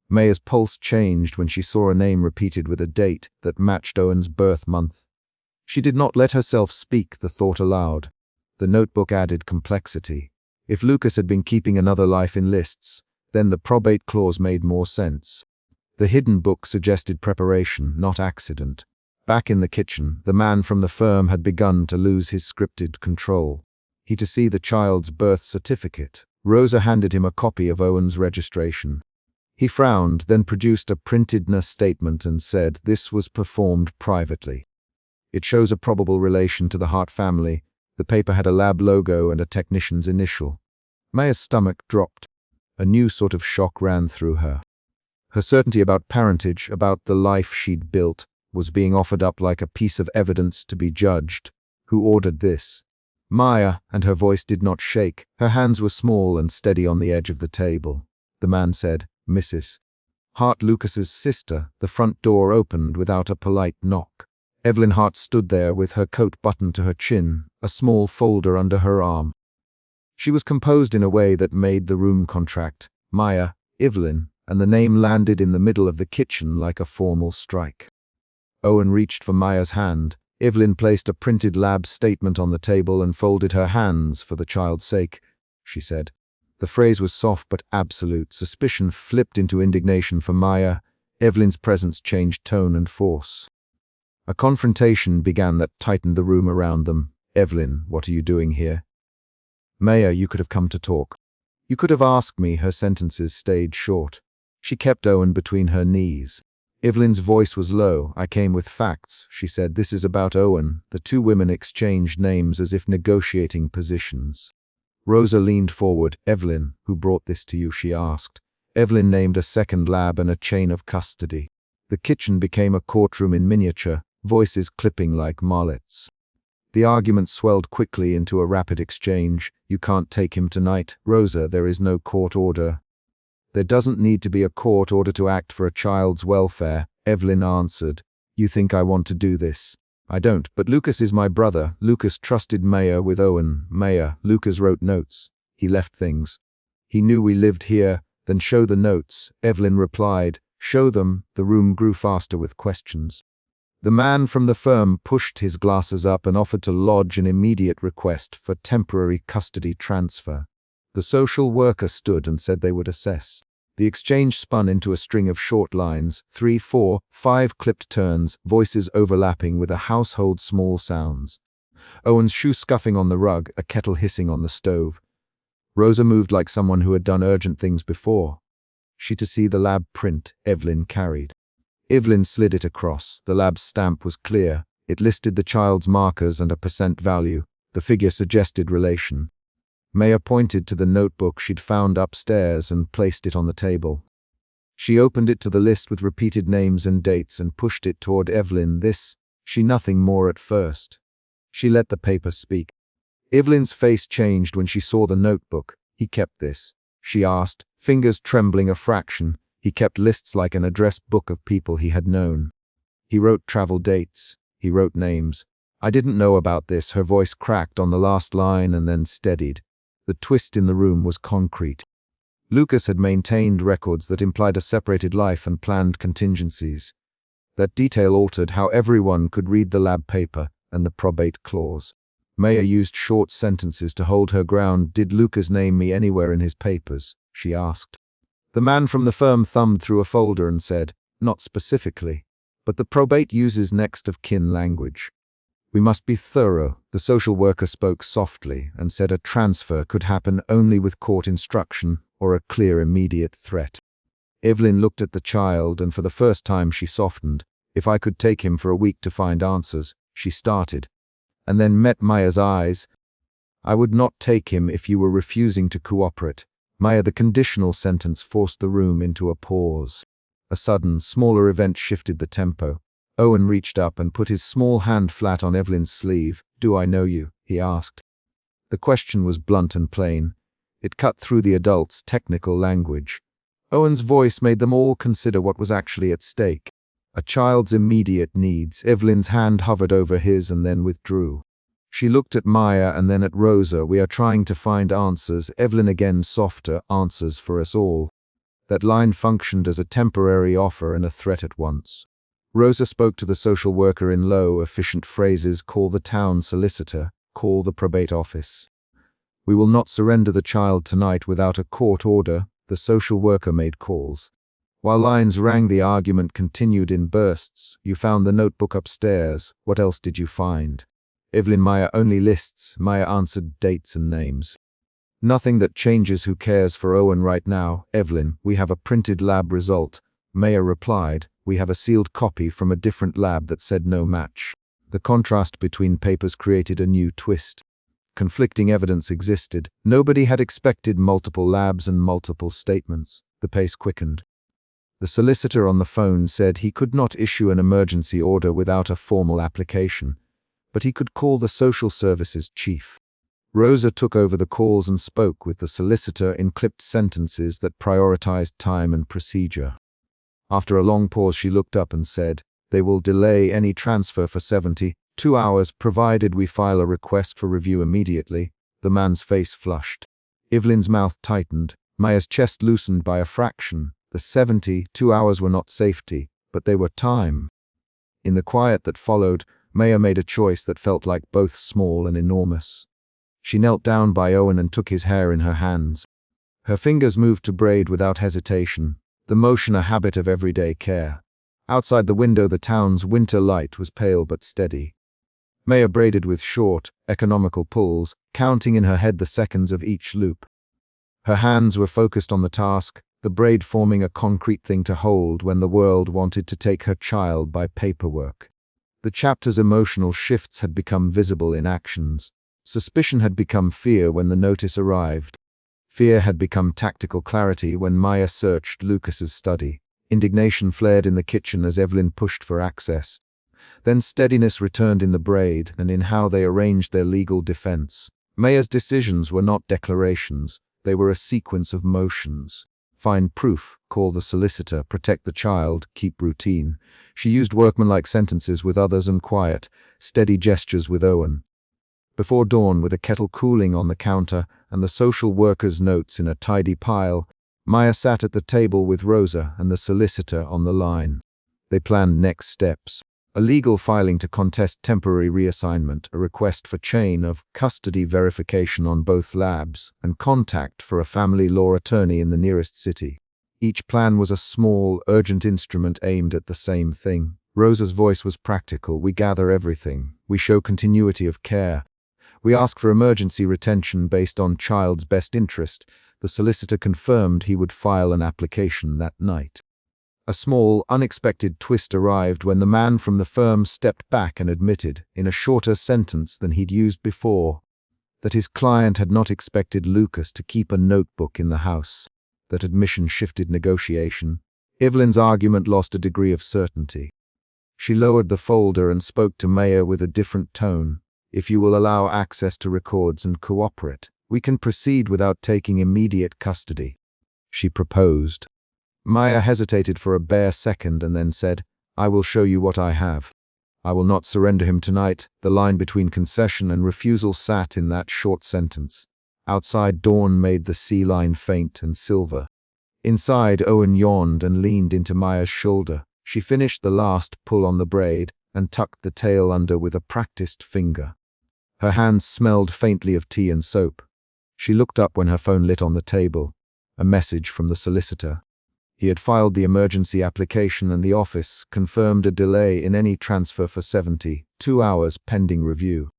Maya's pulse changed when she saw a name repeated with a date that matched Owen's birth month. She did not let herself speak the thought aloud. The notebook added complexity. If Lucas had been keeping another life in lists, then the probate clause made more sense. The hidden book suggested preparation, not accident. Back in the kitchen, the man from the firm had begun to lose his scripted control. He to see the child's birth certificate. Rosa handed him a copy of Owen's registration. He frowned, then produced a printed statement and said this was performed privately. It shows a probable relation to the Hart family. The paper had a lab logo and a technician's initial. Maya's stomach dropped. A new sort of shock ran through her. Her certainty about parentage, about the life she'd built, was being offered up like a piece of evidence to be judged. Who ordered this? Maya, and her voice did not shake. Her hands were small and steady on the edge of the table. The man said, Mrs. Hart, Lucas's sister. The front door opened without a polite knock. Evelyn Hart stood there with her coat buttoned to her chin, a small folder under her arm. She was composed in a way that made the room contract. Maya, Evelyn, and the name landed in the middle of the kitchen like a formal strike. Owen reached for Maya's hand. Evelyn placed a printed lab statement on the table and folded her hands for the child's sake, she said. The phrase was soft but absolute. Suspicion flipped into indignation for Maya. Evelyn's presence changed tone and force. A confrontation began that tightened the room around them. Evelyn, what are you doing here? Maya, you could have come to talk. You could have asked me. Her sentences stayed short. She kept Owen between her knees. Evelyn's voice was low. I came with facts, she said. This is about Owen. The two women exchanged names as if negotiating positions. Rosa leaned forward. Evelyn, who brought this to you? She asked. Evelyn named a second lab and a chain of custody. The kitchen became a courtroom in miniature, voices clipping like marlets. The argument swelled quickly into a rapid exchange. You can't take him tonight. Rosa, there is no court order. There doesn't need to be a court order to act for a child's welfare, Evelyn answered. You think I want to do this? I don't, but Lucas is my brother. Lucas trusted Maya with Owen. Maya, Lucas wrote notes. He left things. He knew we lived here. Then show the notes, Evelyn replied. Show them. The room grew faster with questions. The man from the firm pushed his glasses up and offered to lodge an immediate request for temporary custody transfer. The social worker stood and said they would assess. The exchange spun into a string of short lines, 3, 4, 5 clipped turns, voices overlapping with a household small sounds. Owen's shoe scuffing on the rug, a kettle hissing on the stove. Rosa moved like someone who had done urgent things before. She to see the lab print Evelyn carried. Evelyn slid it across. The lab's stamp was clear. It listed the child's markers and a percent value. The figure suggested relation. Maya pointed to the notebook she'd found upstairs and placed it on the table. She opened it to the list with repeated names and dates and pushed it toward Evelyn. She nothing more at first. She let the paper speak. Evelyn's face changed when she saw the notebook. He kept this? She asked, fingers trembling a fraction. He kept lists like an address book of people he had known. He wrote travel dates. He wrote names. I didn't know about this. Her voice cracked on the last line and then steadied. The twist in the room was concrete. Lucas had maintained records that implied a separated life and planned contingencies. That detail altered how everyone could read the lab paper and the probate clause. Maya used short sentences to hold her ground. Did Lucas name me anywhere in his papers? She asked. The man from the firm thumbed through a folder and said, not specifically, but the probate uses next of kin language. We must be thorough. The social worker spoke softly and said a transfer could happen only with court instruction or a clear immediate threat. Evelyn looked at the child and for the first time she softened. If I could take him for a week to find answers, she started. and then met Maya's eyes. "I would not take him if you were refusing to cooperate." Maya, the conditional sentence forced the room into a pause. A sudden, smaller event shifted the tempo. Owen reached up and put his small hand flat on Evelyn's sleeve. "Do I know you?" he asked. The question was blunt and plain. It cut through the adults' technical language. Owen's voice made them all consider what was actually at stake. A child's immediate needs. Evelyn's hand hovered over his and then withdrew. She looked at Maya and then at Rosa. "We are trying to find answers." Evelyn again softer, "Answers for us all." That line functioned as a temporary offer and a threat at once. Rosa spoke to the social worker in low, efficient phrases. "Call the town solicitor. Call the probate office." "We will not surrender the child tonight without a court order." The social worker made calls. While lines rang, the argument continued in bursts. "You found the notebook upstairs. What else did you find?" Evelyn: "Maya, only lists." Maya answered: "Dates and names." "Nothing that changes who cares for Owen right now." Evelyn: "We have a printed lab result." Maya replied: "We have a sealed copy from a different lab that said no match." The contrast between papers created a new twist. Conflicting evidence existed. Nobody had expected multiple labs and multiple statements. The pace quickened. The solicitor on the phone said he could not issue an emergency order without a formal application, but he could call the social services chief. Rosa took over the calls and spoke with the solicitor in clipped sentences that prioritized time and procedure. After a long pause, she looked up and said, "They will delay any transfer for 72 hours, provided we file a request for review immediately." The man's face flushed. Evelyn's mouth tightened. Maya's chest loosened by a fraction. The 72 hours were not safety, but they were time. In the quiet that followed, Maya made a choice that felt like both small and enormous. She knelt down by Owen and took his hair in her hands. Her fingers moved to braid without hesitation, the motion a habit of everyday care. Outside the window, the town's winter light was pale but steady. Maya braided with short, economical pulls, counting in her head the seconds of each loop. Her hands were focused on the task, the braid forming a concrete thing to hold when the world wanted to take her child by paperwork. The chapter's emotional shifts had become visible in actions. Suspicion had become fear when the notice arrived. Fear had become tactical clarity when Maya searched Lucas's study. Indignation flared in the kitchen as Evelyn pushed for access. Then steadiness returned in the braid and in how they arranged their legal defense. Maya's decisions were not declarations, they were a sequence of motions. Find proof, call the solicitor, protect the child, keep routine. She used workmanlike sentences with others and quiet, steady gestures with Owen. Before dawn, with a kettle cooling on the counter and the social worker's notes in a tidy pile, Maya sat at the table with Rosa and the solicitor on the line. They planned next steps. A legal filing to contest temporary reassignment, a request for chain of custody verification on both labs, and contact for a family law attorney in the nearest city. Each plan was a small, urgent instrument aimed at the same thing. Rosa's voice was practical. "We gather everything. We show continuity of care. We ask for emergency retention based on child's best interest." The solicitor confirmed he would file an application that night. A small, unexpected twist arrived when the man from the firm stepped back and admitted, in a shorter sentence than he'd used before, that his client had not expected Lucas to keep a notebook in the house. That admission shifted negotiation. Evelyn's argument lost a degree of certainty. She lowered the folder and spoke to Maya with a different tone. "If you will allow access to records and cooperate, we can proceed without taking immediate custody," she proposed. Maya hesitated for a bare second and then said, "I will show you what I have. I will not surrender him tonight." The line between concession and refusal sat in that short sentence. Outside, dawn made the sea line faint and silver. Inside, Owen yawned and leaned into Maya's shoulder. She finished the last pull on the braid and tucked the tail under with a practiced finger. Her hands smelled faintly of tea and soap. She looked up when her phone lit on the table. A message from the solicitor. He had filed the emergency application and the office confirmed a delay in any transfer for 72 hours pending review.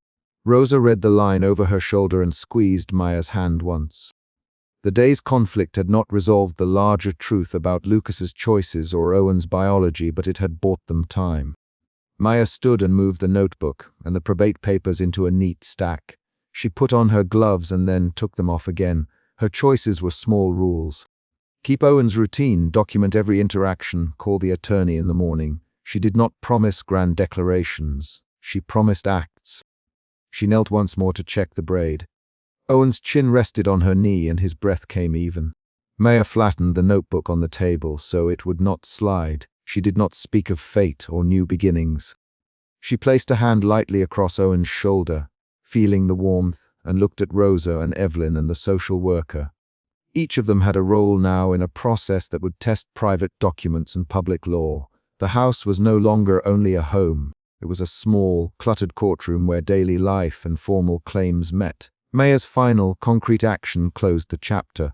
Rosa read the line over her shoulder and squeezed Maya's hand once. The day's conflict had not resolved the larger truth about Lucas's choices or Owen's biology, but it had bought them time. Maya stood and moved the notebook and the probate papers into a neat stack. She put on her gloves and then took them off again. Her choices were small rules. Keep Owen's routine, document every interaction, call the attorney in the morning. She did not promise grand declarations. She promised acts. She knelt once more to check the braid. Owen's chin rested on her knee and his breath came even. Maya flattened the notebook on the table so it would not slide. She did not speak of fate or new beginnings. She placed a hand lightly across Owen's shoulder, feeling the warmth, and looked at Rosa and Evelyn and the social worker. Each of them had a role now in a process that would test private documents and public law. The house was no longer only a home. It was a small, cluttered courtroom where daily life and formal claims met. Maya's final, concrete action closed the chapter.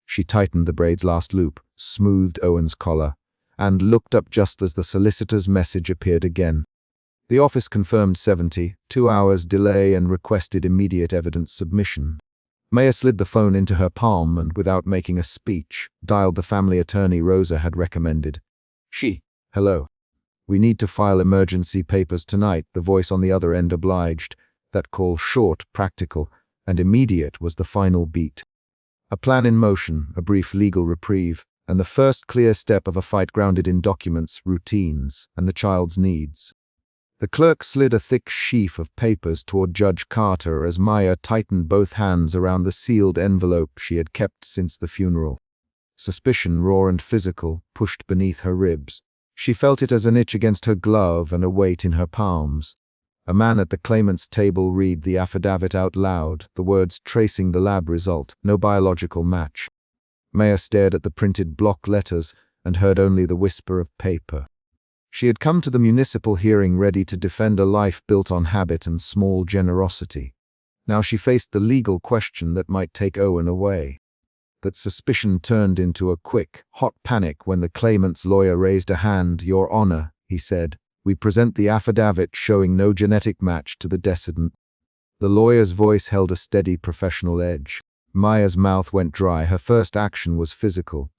She tightened the braid's last loop, smoothed Owen's collar, and looked up just as the solicitor's message appeared again. The office confirmed 72 hours delay and requested immediate evidence submission. Maya slid the phone into her palm and, without making a speech, dialed the family attorney Rosa had recommended. Hello. We need to file emergency papers tonight, the voice on the other end obliged. That call, short, practical, and immediate, was the final beat. A plan in motion, a brief legal reprieve, and the first clear step of a fight grounded in documents, routines, and the child's needs. The clerk slid a thick sheaf of papers toward Judge Carter as Maya tightened both hands around the sealed envelope she had kept since the funeral. Suspicion, raw and physical, pushed beneath her ribs. She felt it as an itch against her glove and a weight in her palms. A man at the claimant's table read the affidavit out loud, the words tracing the lab result, no biological match. Maya stared at the printed block letters and heard only the whisper of paper. She had come to the municipal hearing ready to defend a life built on habit and small generosity. Now she faced the legal question that might take Owen away. That suspicion turned into a quick, hot panic when the claimant's lawyer raised a hand. "Your Honor," he said, "we present the affidavit showing no genetic match to the decedent." The lawyer's voice held a steady professional edge. Maya's mouth went dry. Her first action was physical.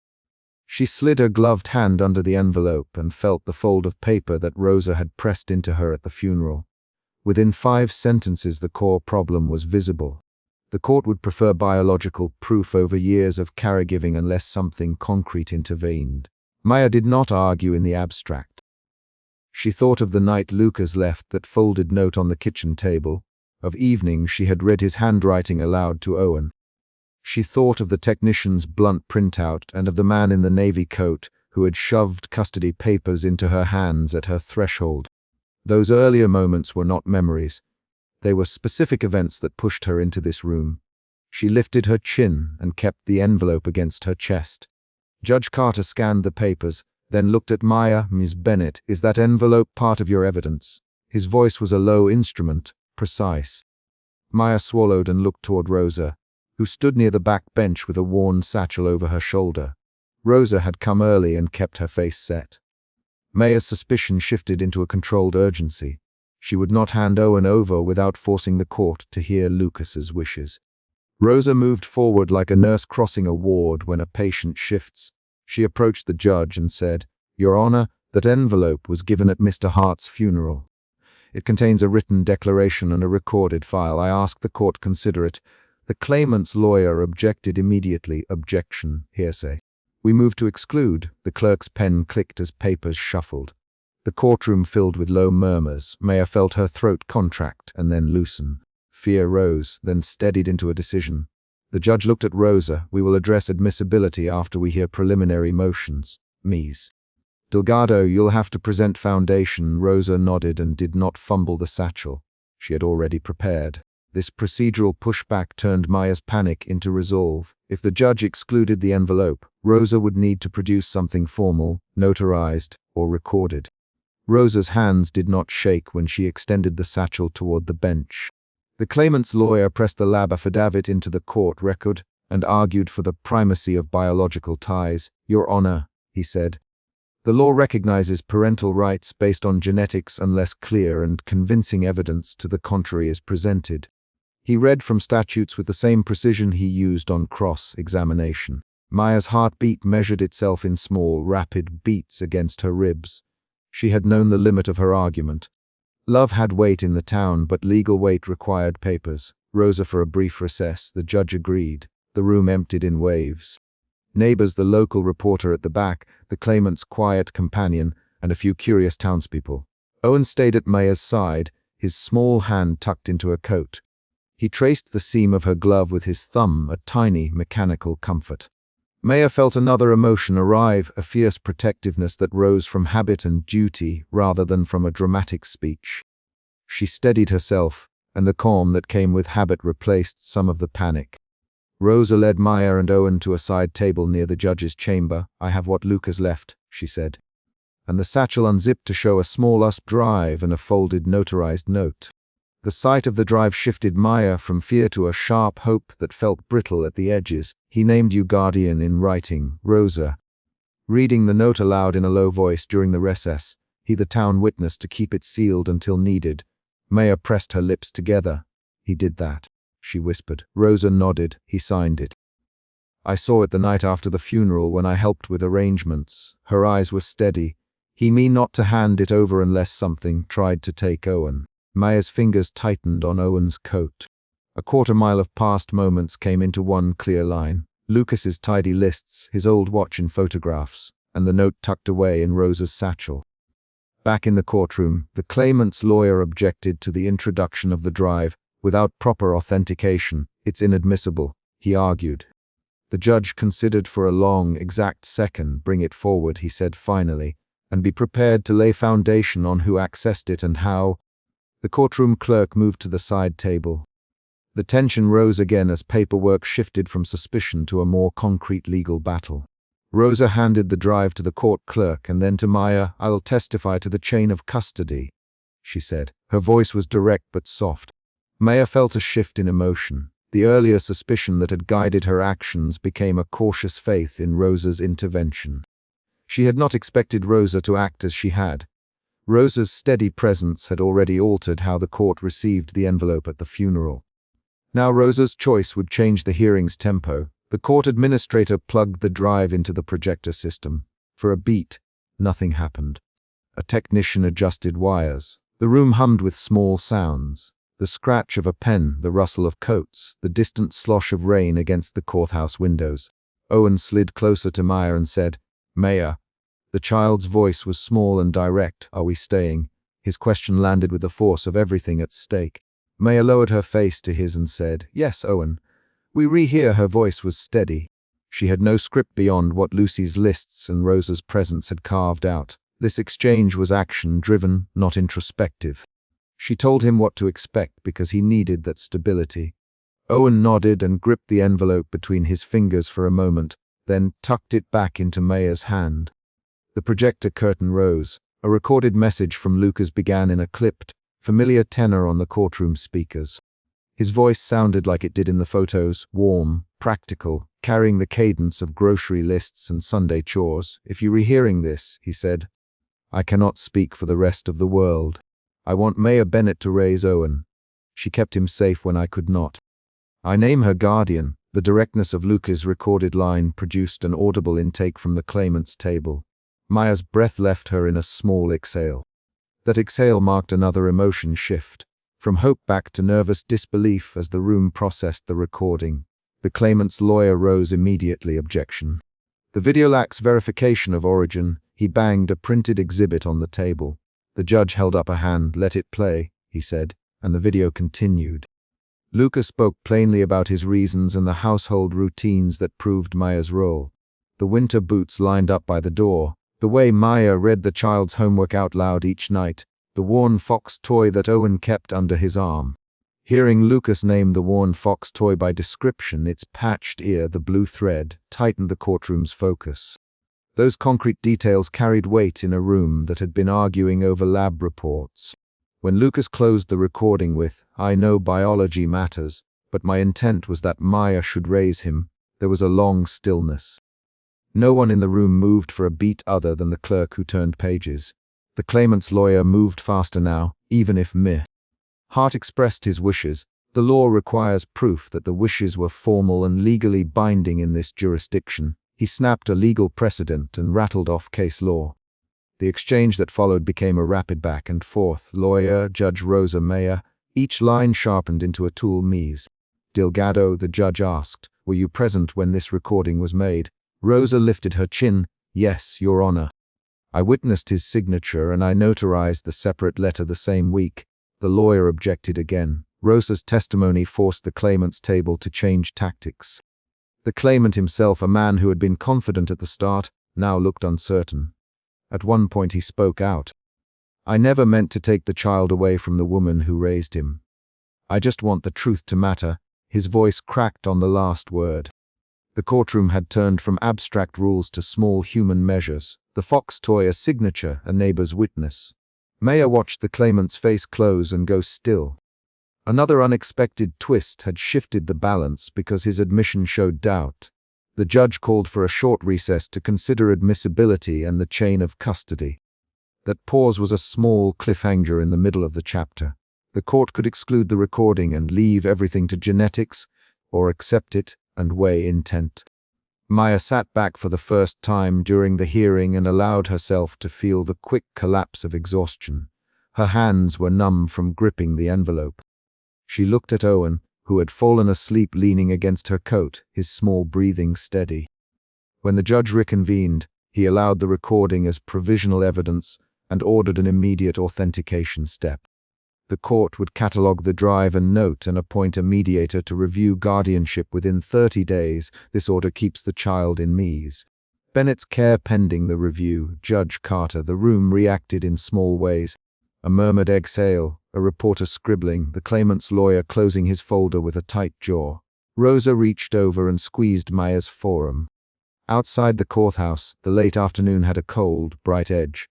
She slid her gloved hand under the envelope and felt the fold of paper that Rosa had pressed into her at the funeral. Within 5 sentences, the core problem was visible. The court would prefer biological proof over years of caregiving unless something concrete intervened. Maya did not argue in the abstract. She thought of the night Lucas left that folded note on the kitchen table, of evenings she had read his handwriting aloud to Owen. She thought of the technician's blunt printout and of the man in the navy coat who had shoved custody papers into her hands at her threshold. Those earlier moments were not memories. They were specific events that pushed her into this room. She lifted her chin and kept the envelope against her chest. Judge Carter scanned the papers, then looked at Maya. "Ms. Bennett, is that envelope part of your evidence?" His voice was a low instrument, precise. Maya swallowed and looked toward Rosa, who stood near the back bench with a worn satchel over her shoulder. Rosa had come early and kept her face set. Maya's suspicion shifted into a controlled urgency. She would not hand Owen over without forcing the court to hear Lucas's wishes. Rosa moved forward like a nurse crossing a ward when a patient shifts. She approached the judge and said, "Your Honor, that envelope was given at Mr. Hart's funeral. It contains a written declaration and a recorded file. I ask the court consider it." The claimant's lawyer objected immediately. "Objection, hearsay." "We move to exclude." The clerk's pen clicked as papers shuffled. The courtroom filled with low murmurs. Maya felt her throat contract and then loosen. Fear rose, then steadied into a decision. The judge looked at Rosa. "We will address admissibility after we hear preliminary motions. Ms. Delgado, you'll have to present foundation." Rosa nodded and did not fumble the satchel. She had already prepared. This procedural pushback turned Maya's panic into resolve. If the judge excluded the envelope, Rosa would need to produce something formal, notarized, or recorded. Rosa's hands did not shake when she extended the satchel toward the bench. The claimant's lawyer pressed the lab affidavit into the court record and argued for the primacy of biological ties. "Your Honor," he said, "the law recognizes parental rights based on genetics unless clear and convincing evidence to the contrary is presented." He read from statutes with the same precision he used on cross-examination. Maya's heartbeat measured itself in small, rapid beats against her ribs. She had known the limit of her argument. Love had weight in the town, but legal weight required papers. Rosa for a brief recess, the judge agreed. The room emptied in waves. Neighbors, the local reporter at the back, the claimant's quiet companion, and a few curious townspeople. Owen stayed at Maya's side, his small hand tucked into her coat. He traced the seam of her glove with his thumb, a tiny, mechanical comfort. Maya felt another emotion arrive, a fierce protectiveness that rose from habit and duty rather than from a dramatic speech. She steadied herself, and the calm that came with habit replaced some of the panic. Rosa led Maya and Owen to a side table near the judge's chamber. "I have what Lucas left," she said. And the satchel unzipped to show a small USB drive and a folded notarized note. The sight of the drive shifted Maya from fear to a sharp hope that felt brittle at the edges. "He named you guardian in writing, Rosa." Reading the note aloud in a low voice during the recess, he the town witness to keep it sealed until needed. Maya pressed her lips together. "He did that," she whispered. Rosa nodded. "He signed it. I saw it the night after the funeral when I helped with arrangements." Her eyes were steady. "He mean not to hand it over unless something tried to take Owen." Maya's fingers tightened on Owen's coat. A quarter-mile of past moments came into one clear line. Lucas's tidy lists, his old watch and photographs, and the note tucked away in Rosa's satchel. Back in the courtroom, the claimant's lawyer objected to the introduction of the drive. "Without proper authentication, it's inadmissible," he argued. The judge considered for a long, exact second. "Bring it forward," he said finally, "and be prepared to lay foundation on who accessed it and how." The courtroom clerk moved to the side table. The tension rose again as paperwork shifted from suspicion to a more concrete legal battle. Rosa handed the drive to the court clerk and then to Maya. "I'll testify to the chain of custody," she said. Her voice was direct but soft. Maya felt a shift in emotion. The earlier suspicion that had guided her actions became a cautious faith in Rosa's intervention. She had not expected Rosa to act as she had. Rosa's steady presence had already altered how the court received the envelope at the funeral. Now Rosa's choice would change the hearing's tempo. The court administrator plugged the drive into the projector system. For a beat, nothing happened. A technician adjusted wires. The room hummed with small sounds. The scratch of a pen, the rustle of coats, the distant slosh of rain against the courthouse windows. Owen slid closer to Maya and said, "Maya." The child's voice was small and direct. "Are we staying?" His question landed with the force of everything at stake. Maya lowered her face to his and said, "Yes, Owen." We rehear her voice was steady. She had no script beyond what Lucy's lists and Rosa's presence had carved out. This exchange was action-driven, not introspective. She told him what to expect because he needed that stability. Owen nodded and gripped the envelope between his fingers for a moment, then tucked it back into Maya's hand. The projector curtain rose. A recorded message from Lucas began in a clipped, familiar tenor on the courtroom speakers. His voice sounded like it did in the photos, warm, practical, carrying the cadence of grocery lists and Sunday chores. "If you're rehearing this," he said, "I cannot speak for the rest of the world. I want Maya Bennett to raise Owen. She kept him safe when I could not. I name her guardian." The directness of Lucas' recorded line produced an audible intake from the claimant's table. Maya's breath left her in a small exhale. That exhale marked another emotion shift, from hope back to nervous disbelief as the room processed the recording. The claimant's lawyer rose immediately. "Objection. The video lacks verification of origin." He banged a printed exhibit on the table. The judge held up a hand. "Let it play," he said, and the video continued. Lucas spoke plainly about his reasons and the household routines that proved Maya's role. The winter boots lined up by the door, the way Maya read the child's homework out loud each night, the worn fox toy that Owen kept under his arm. Hearing Lucas name the worn fox toy by description, its patched ear, the blue thread, tightened the courtroom's focus. Those concrete details carried weight in a room that had been arguing over lab reports. When Lucas closed the recording with, "I know biology matters, but my intent was that Maya should raise him," there was a long stillness. No one in the room moved for a beat other than the clerk who turned pages. The claimant's lawyer moved faster now, even if meh. Hart expressed his wishes. The law requires proof that the wishes were formal and legally binding in this jurisdiction. He snapped a legal precedent and rattled off case law. The exchange that followed became a rapid back and forth. Lawyer, Judge Rosa Mayer, each line sharpened into a tool mise. Delgado, the judge asked, "Were you present when this recording was made?" Rosa lifted her chin. "Yes, Your Honor. I witnessed his signature and I notarized the separate letter the same week." The lawyer objected again. Rosa's testimony forced the claimant's table to change tactics. The claimant himself, a man who had been confident at the start, now looked uncertain. At one point he spoke out. "I never meant to take the child away from the woman who raised him. I just want the truth to matter." His voice cracked on the last word. The courtroom had turned from abstract rules to small human measures. The fox toy a signature, a neighbor's witness. Mayer watched the claimant's face close and go still. Another unexpected twist had shifted the balance because his admission showed doubt. The judge called for a short recess to consider admissibility and the chain of custody. That pause was a small cliffhanger in the middle of the chapter. The court could exclude the recording and leave everything to genetics, or accept it and weigh intent. Maya sat back for the first time during the hearing and allowed herself to feel the quick collapse of exhaustion. Her hands were numb from gripping the envelope. She looked at Owen, who had fallen asleep leaning against her coat, his small breathing steady. When the judge reconvened, he allowed the recording as provisional evidence and ordered an immediate authentication step. The court would catalogue the drive and note and appoint a mediator to review guardianship within 30 days. This order keeps the child in mise. Bennett's care pending the review. Judge Carter. The room reacted in small ways. A murmured exhale, a reporter scribbling, the claimant's lawyer closing his folder with a tight jaw. Rosa reached over and squeezed Maya's forearm. Outside the courthouse, the late afternoon had a cold, bright edge.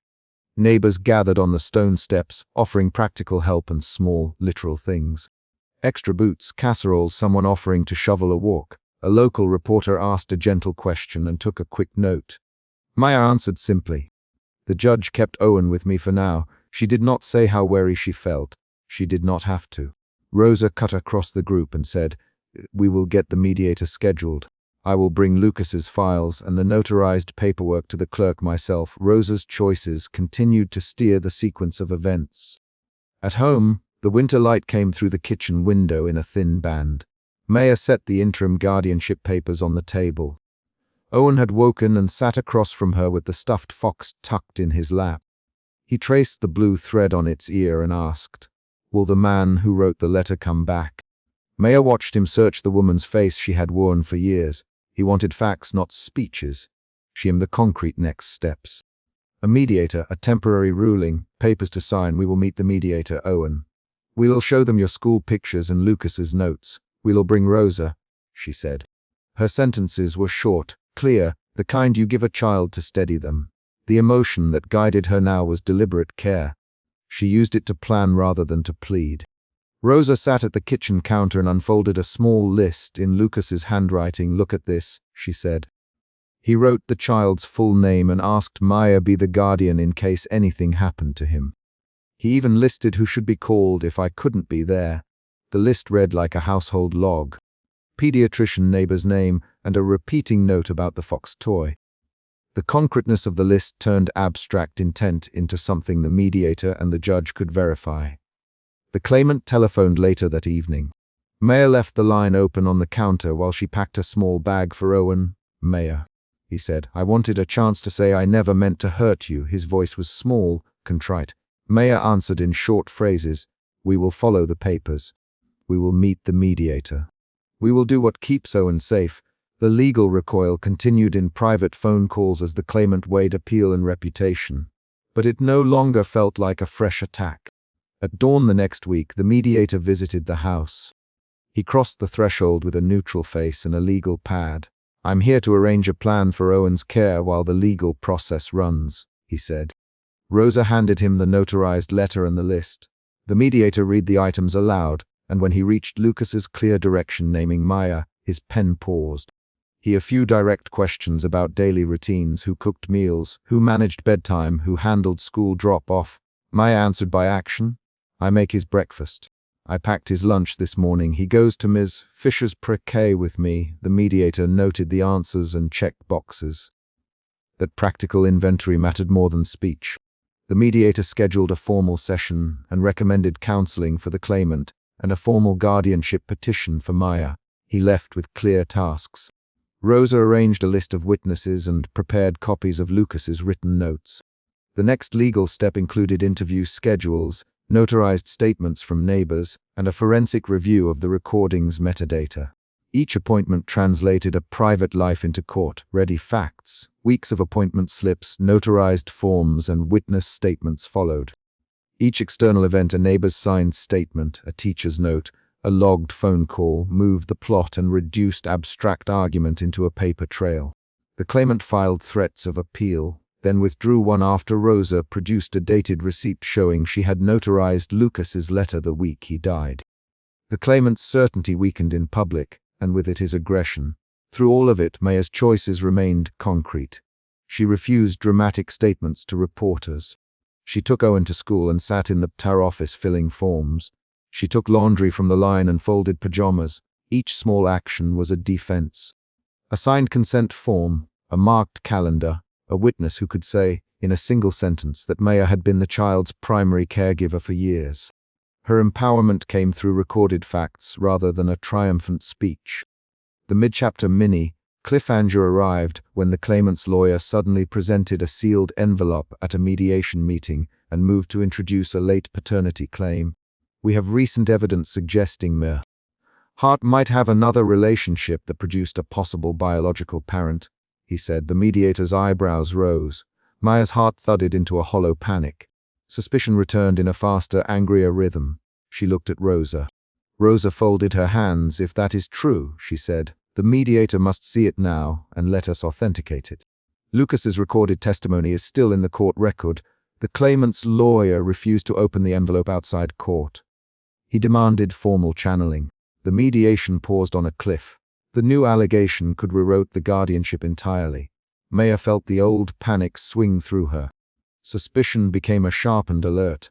Neighbors gathered on the stone steps, offering practical help and small, literal things. Extra boots, casseroles, someone offering to shovel a walk. A local reporter asked a gentle question and took a quick note. Maya answered simply. The judge kept Owen with me for now. She did not say how wary she felt. She did not have to. Rosa cut across the group and said, "We will get the mediator scheduled. I will bring Lucas's files and the notarized paperwork to the clerk myself." Rosa's choices continued to steer the sequence of events. At home, the winter light came through the kitchen window in a thin band. Maya set the interim guardianship papers on the table. Owen had woken and sat across from her with the stuffed fox tucked in his lap. He traced the blue thread on its ear and asked, "Will the man who wrote the letter come back?" Maya watched him search the woman's face she had worn for years. He wanted facts, not speeches. She aimed the concrete next steps. "A mediator, a temporary ruling, papers to sign. We will meet the mediator, Owen. We will show them your school pictures and Lucas's notes. We will bring Rosa," she said. Her sentences were short, clear, the kind you give a child to steady them. The emotion that guided her now was deliberate care. She used it to plan rather than to plead. Rosa sat at the kitchen counter and unfolded a small list in Lucas's handwriting. "Look at this," she said. He wrote the child's full name and asked Maya be the guardian in case anything happened to him. He even listed who should be called if I couldn't be there. The list read like a household log. Pediatrician, neighbor's name, and a repeating note about the fox toy. The concreteness of the list turned abstract intent into something the mediator and the judge could verify. The claimant telephoned later that evening. Maya left the line open on the counter while she packed a small bag for Owen. "Maya," he said, "I wanted a chance to say I never meant to hurt you." His voice was small, contrite. Maya answered in short phrases, "We will follow the papers. We will meet the mediator. We will do what keeps Owen safe." The legal recoil continued in private phone calls as the claimant weighed appeal and reputation. But it no longer felt like a fresh attack. At dawn the next week, the mediator visited the house. He crossed the threshold with a neutral face and a legal pad. "I'm here to arrange a plan for Owen's care while the legal process runs," he said. Rosa handed him the notarized letter and the list. The mediator read the items aloud, and when he reached Lucas's clear direction naming Maya, his pen paused. He a few direct questions about daily routines, who cooked meals, who managed bedtime, who handled school drop-off. Maya answered by action. "I make his breakfast. I packed his lunch this morning. He goes to Ms. Fisher's pre-K with me." The mediator noted the answers and checked boxes. that practical inventory mattered more than speech. The mediator scheduled a formal session and recommended counseling for the claimant and a formal guardianship petition for Maya. He left with clear tasks. Rosa arranged a list of witnesses and prepared copies of Lucas's written notes. The next legal step included interview schedules, notarized statements from neighbors, and a forensic review of the recording's metadata. Each appointment translated a private life into court-ready facts. Weeks of appointment slips, notarized forms, and witness statements followed. Each external event, a neighbor's signed statement, a teacher's note, a logged phone call, moved the plot and reduced abstract argument into a paper trail. The claimant filed threats of appeal, then withdrew one after Rosa produced a dated receipt showing she had notarized Lucas's letter the week he died. The claimant's certainty weakened in public, and with it his aggression. Through all of it, Maya's choices remained concrete. She refused dramatic statements to reporters. She took Owen to school and sat in the tar office filling forms. She took laundry from the line and folded pajamas. Each small action was a defense. A signed consent form, a marked calendar, a witness who could say, in a single sentence, that Maya had been the child's primary caregiver for years. Her empowerment came through recorded facts rather than a triumphant speech. The mid-chapter cliffhanger arrived when the claimant's lawyer suddenly presented a sealed envelope at a mediation meeting and moved to introduce a late paternity claim. "We have recent evidence suggesting Maya Hart might have another relationship that produced a possible biological parent," he said. The mediator's eyebrows rose. Maya's heart thudded into a hollow panic. Suspicion returned in a faster, angrier rhythm. She looked at Rosa. Rosa folded her hands. "If that is true," she said, "the mediator must see it now and let us authenticate it." Lucas's recorded testimony is still in the court record. The claimant's lawyer refused to open the envelope outside court. He demanded formal channeling. The mediation paused on a cliff. The new allegation could rewrite the guardianship entirely. Maya felt the old panic swing through her. Suspicion became a sharpened alert.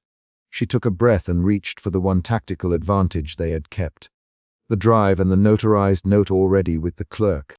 She took a breath and reached for the one tactical advantage they had kept. The drive and the notarized note already with the clerk.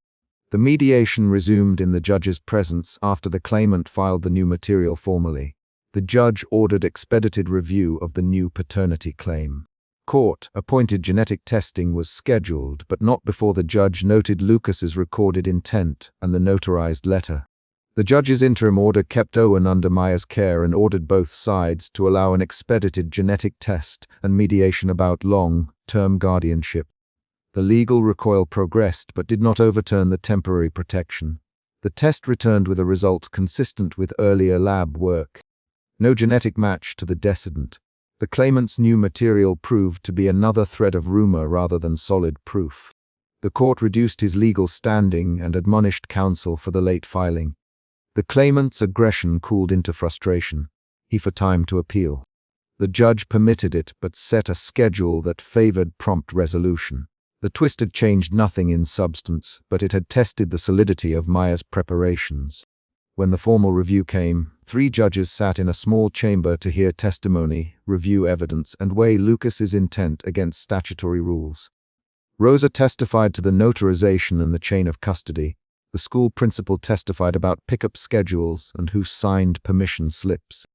The mediation resumed in the judge's presence after the claimant filed the new material formally. The judge ordered expedited review of the new paternity claim. Court-appointed genetic testing was scheduled, but not before the judge noted Lucas's recorded intent and the notarized letter. The judge's interim order kept Owen under Maya's care and ordered both sides to allow an expedited genetic test and mediation about long-term guardianship. The legal recoil progressed but did not overturn the temporary protection. The test returned with a result consistent with earlier lab work. No genetic match to the decedent. The claimant's new material proved to be another thread of rumor rather than solid proof. The court reduced his legal standing and admonished counsel for the late filing. The claimant's aggression cooled into frustration. He for time to appeal. The judge permitted it but set a schedule that favored prompt resolution. The twist had changed nothing in substance, but it had tested the solidity of Maya's preparations. When the formal review came, 3 judges sat in a small chamber to hear testimony, review evidence, and weigh Lucas's intent against statutory rules. Rosa testified to the notarization and the chain of custody. The school principal testified about pickup schedules and who signed permission slips.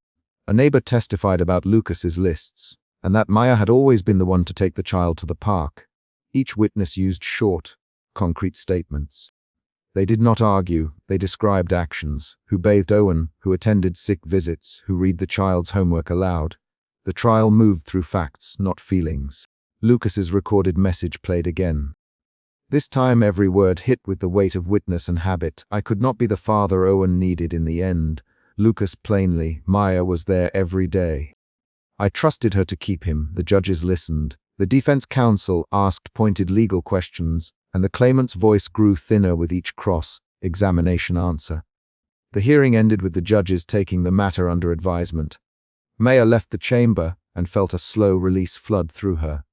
A neighbor testified about Lucas's lists, and that Maya had always been the one to take the child to the park. Each witness used short, concrete statements. They did not argue, they described actions: who bathed Owen, who attended sick visits, who read the child's homework aloud. The trial moved through facts, not feelings. Lucas's recorded message played again. This time every word hit with the weight of witness and habit. "I could not be the father Owen needed in the end. Lucas plainly, Maya was there every day. I trusted her to keep him." The judges listened. The defense counsel asked pointed legal questions, and the claimant's voice grew thinner with each cross-examination answer. The hearing ended with the judges taking the matter under advisement. Maya left the chamber and felt a slow release flood through her.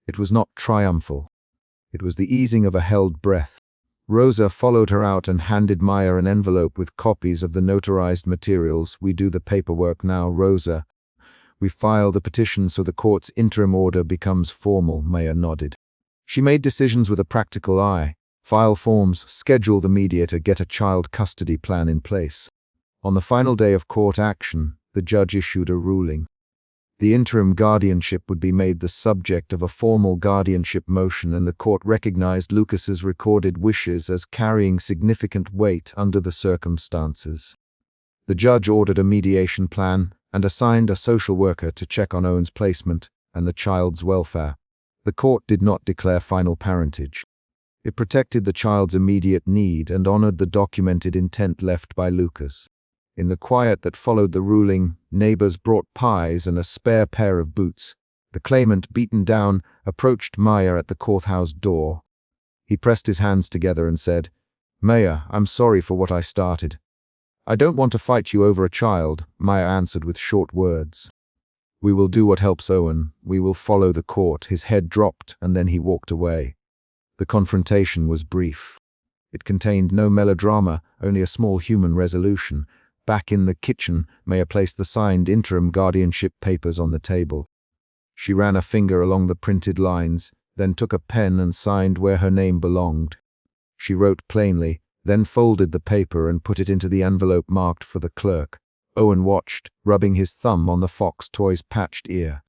It was not triumphal. It was the easing of a held breath. Rosa followed her out and handed Maya an envelope with copies of the notarized materials. "We do the paperwork now, Rosa. We file the petition so the court's interim order becomes formal." Maya nodded. She made decisions with a practical eye. File forms, schedule the mediator, get a child custody plan in place. On the final day of court action, the judge issued a ruling. The interim guardianship would be made the subject of a formal guardianship motion, and the court recognized Lucas's recorded wishes as carrying significant weight under the circumstances. The judge ordered a mediation plan and assigned a social worker to check on Owen's placement and the child's welfare. The court did not declare final parentage. It protected the child's immediate need and honored the documented intent left by Lucas. In the quiet that followed the ruling, neighbors brought pies and a spare pair of boots. The claimant, beaten down, approached Maya at the courthouse door. He pressed his hands together and said, "Maya, I'm sorry for what I started." "I don't want to fight you over a child," Maya answered with short words. "We will do what helps Owen. We will follow the court." His head dropped, and then he walked away. The confrontation was brief. It contained no melodrama, only a small human resolution. Back in the kitchen, Maya placed the signed interim guardianship papers on the table. She ran a finger along the printed lines, then took a pen and signed where her name belonged. She wrote plainly, then folded the paper and put it into the envelope marked for the clerk. Owen watched, rubbing his thumb on the fox toy's patched ear.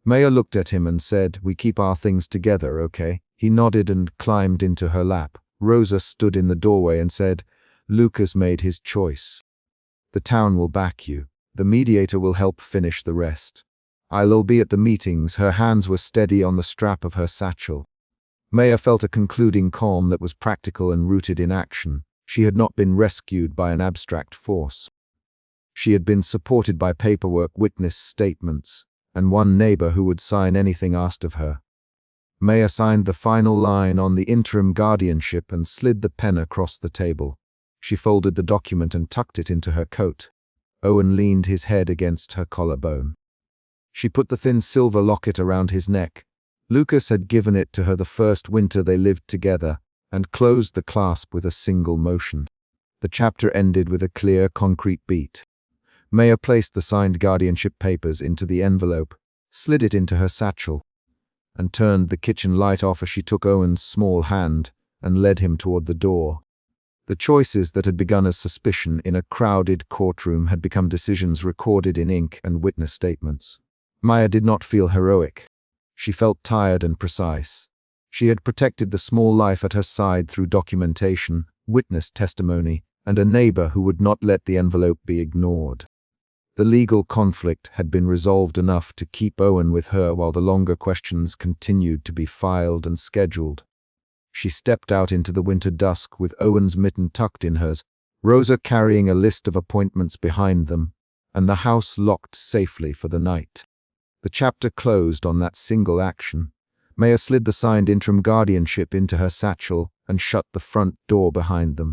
Maya looked at him and said, "We keep our things together, okay?" He nodded and climbed into her lap. Rosa stood in the doorway and said, "Lucas made his choice. The town will back you. The mediator will help finish the rest. I'll be at the meetings." Her hands were steady on the strap of her satchel. Maya felt a concluding calm that was practical and rooted in action. She had not been rescued by an abstract force. She had been supported by paperwork, witness statements, and one neighbor who would sign anything asked of her. Maya signed the final line on the interim guardianship and slid the pen across the table. She folded the document and tucked it into her coat. Owen leaned his head against her collarbone. She put the thin silver locket around his neck. Lucas had given it to her the first winter they lived together, and closed the clasp with a single motion. The chapter ended with a clear, concrete beat. Maya placed the signed guardianship papers into the envelope, slid it into her satchel, and turned the kitchen light off as she took Owen's small hand and led him toward the door. The choices that had begun as suspicion in a crowded courtroom had become decisions recorded in ink and witness statements. Maya did not feel heroic. She felt tired and precise. She had protected the small life at her side through documentation, witness testimony, and a neighbor who would not let the envelope be ignored. The legal conflict had been resolved enough to keep Owen with her while the longer questions continued to be filed and scheduled. She stepped out into the winter dusk with Owen's mitten tucked in hers, Rosa carrying a list of appointments behind them, and the house locked safely for the night. The chapter closed on that single action. Maya slid the signed interim guardianship into her satchel and shut the front door behind them.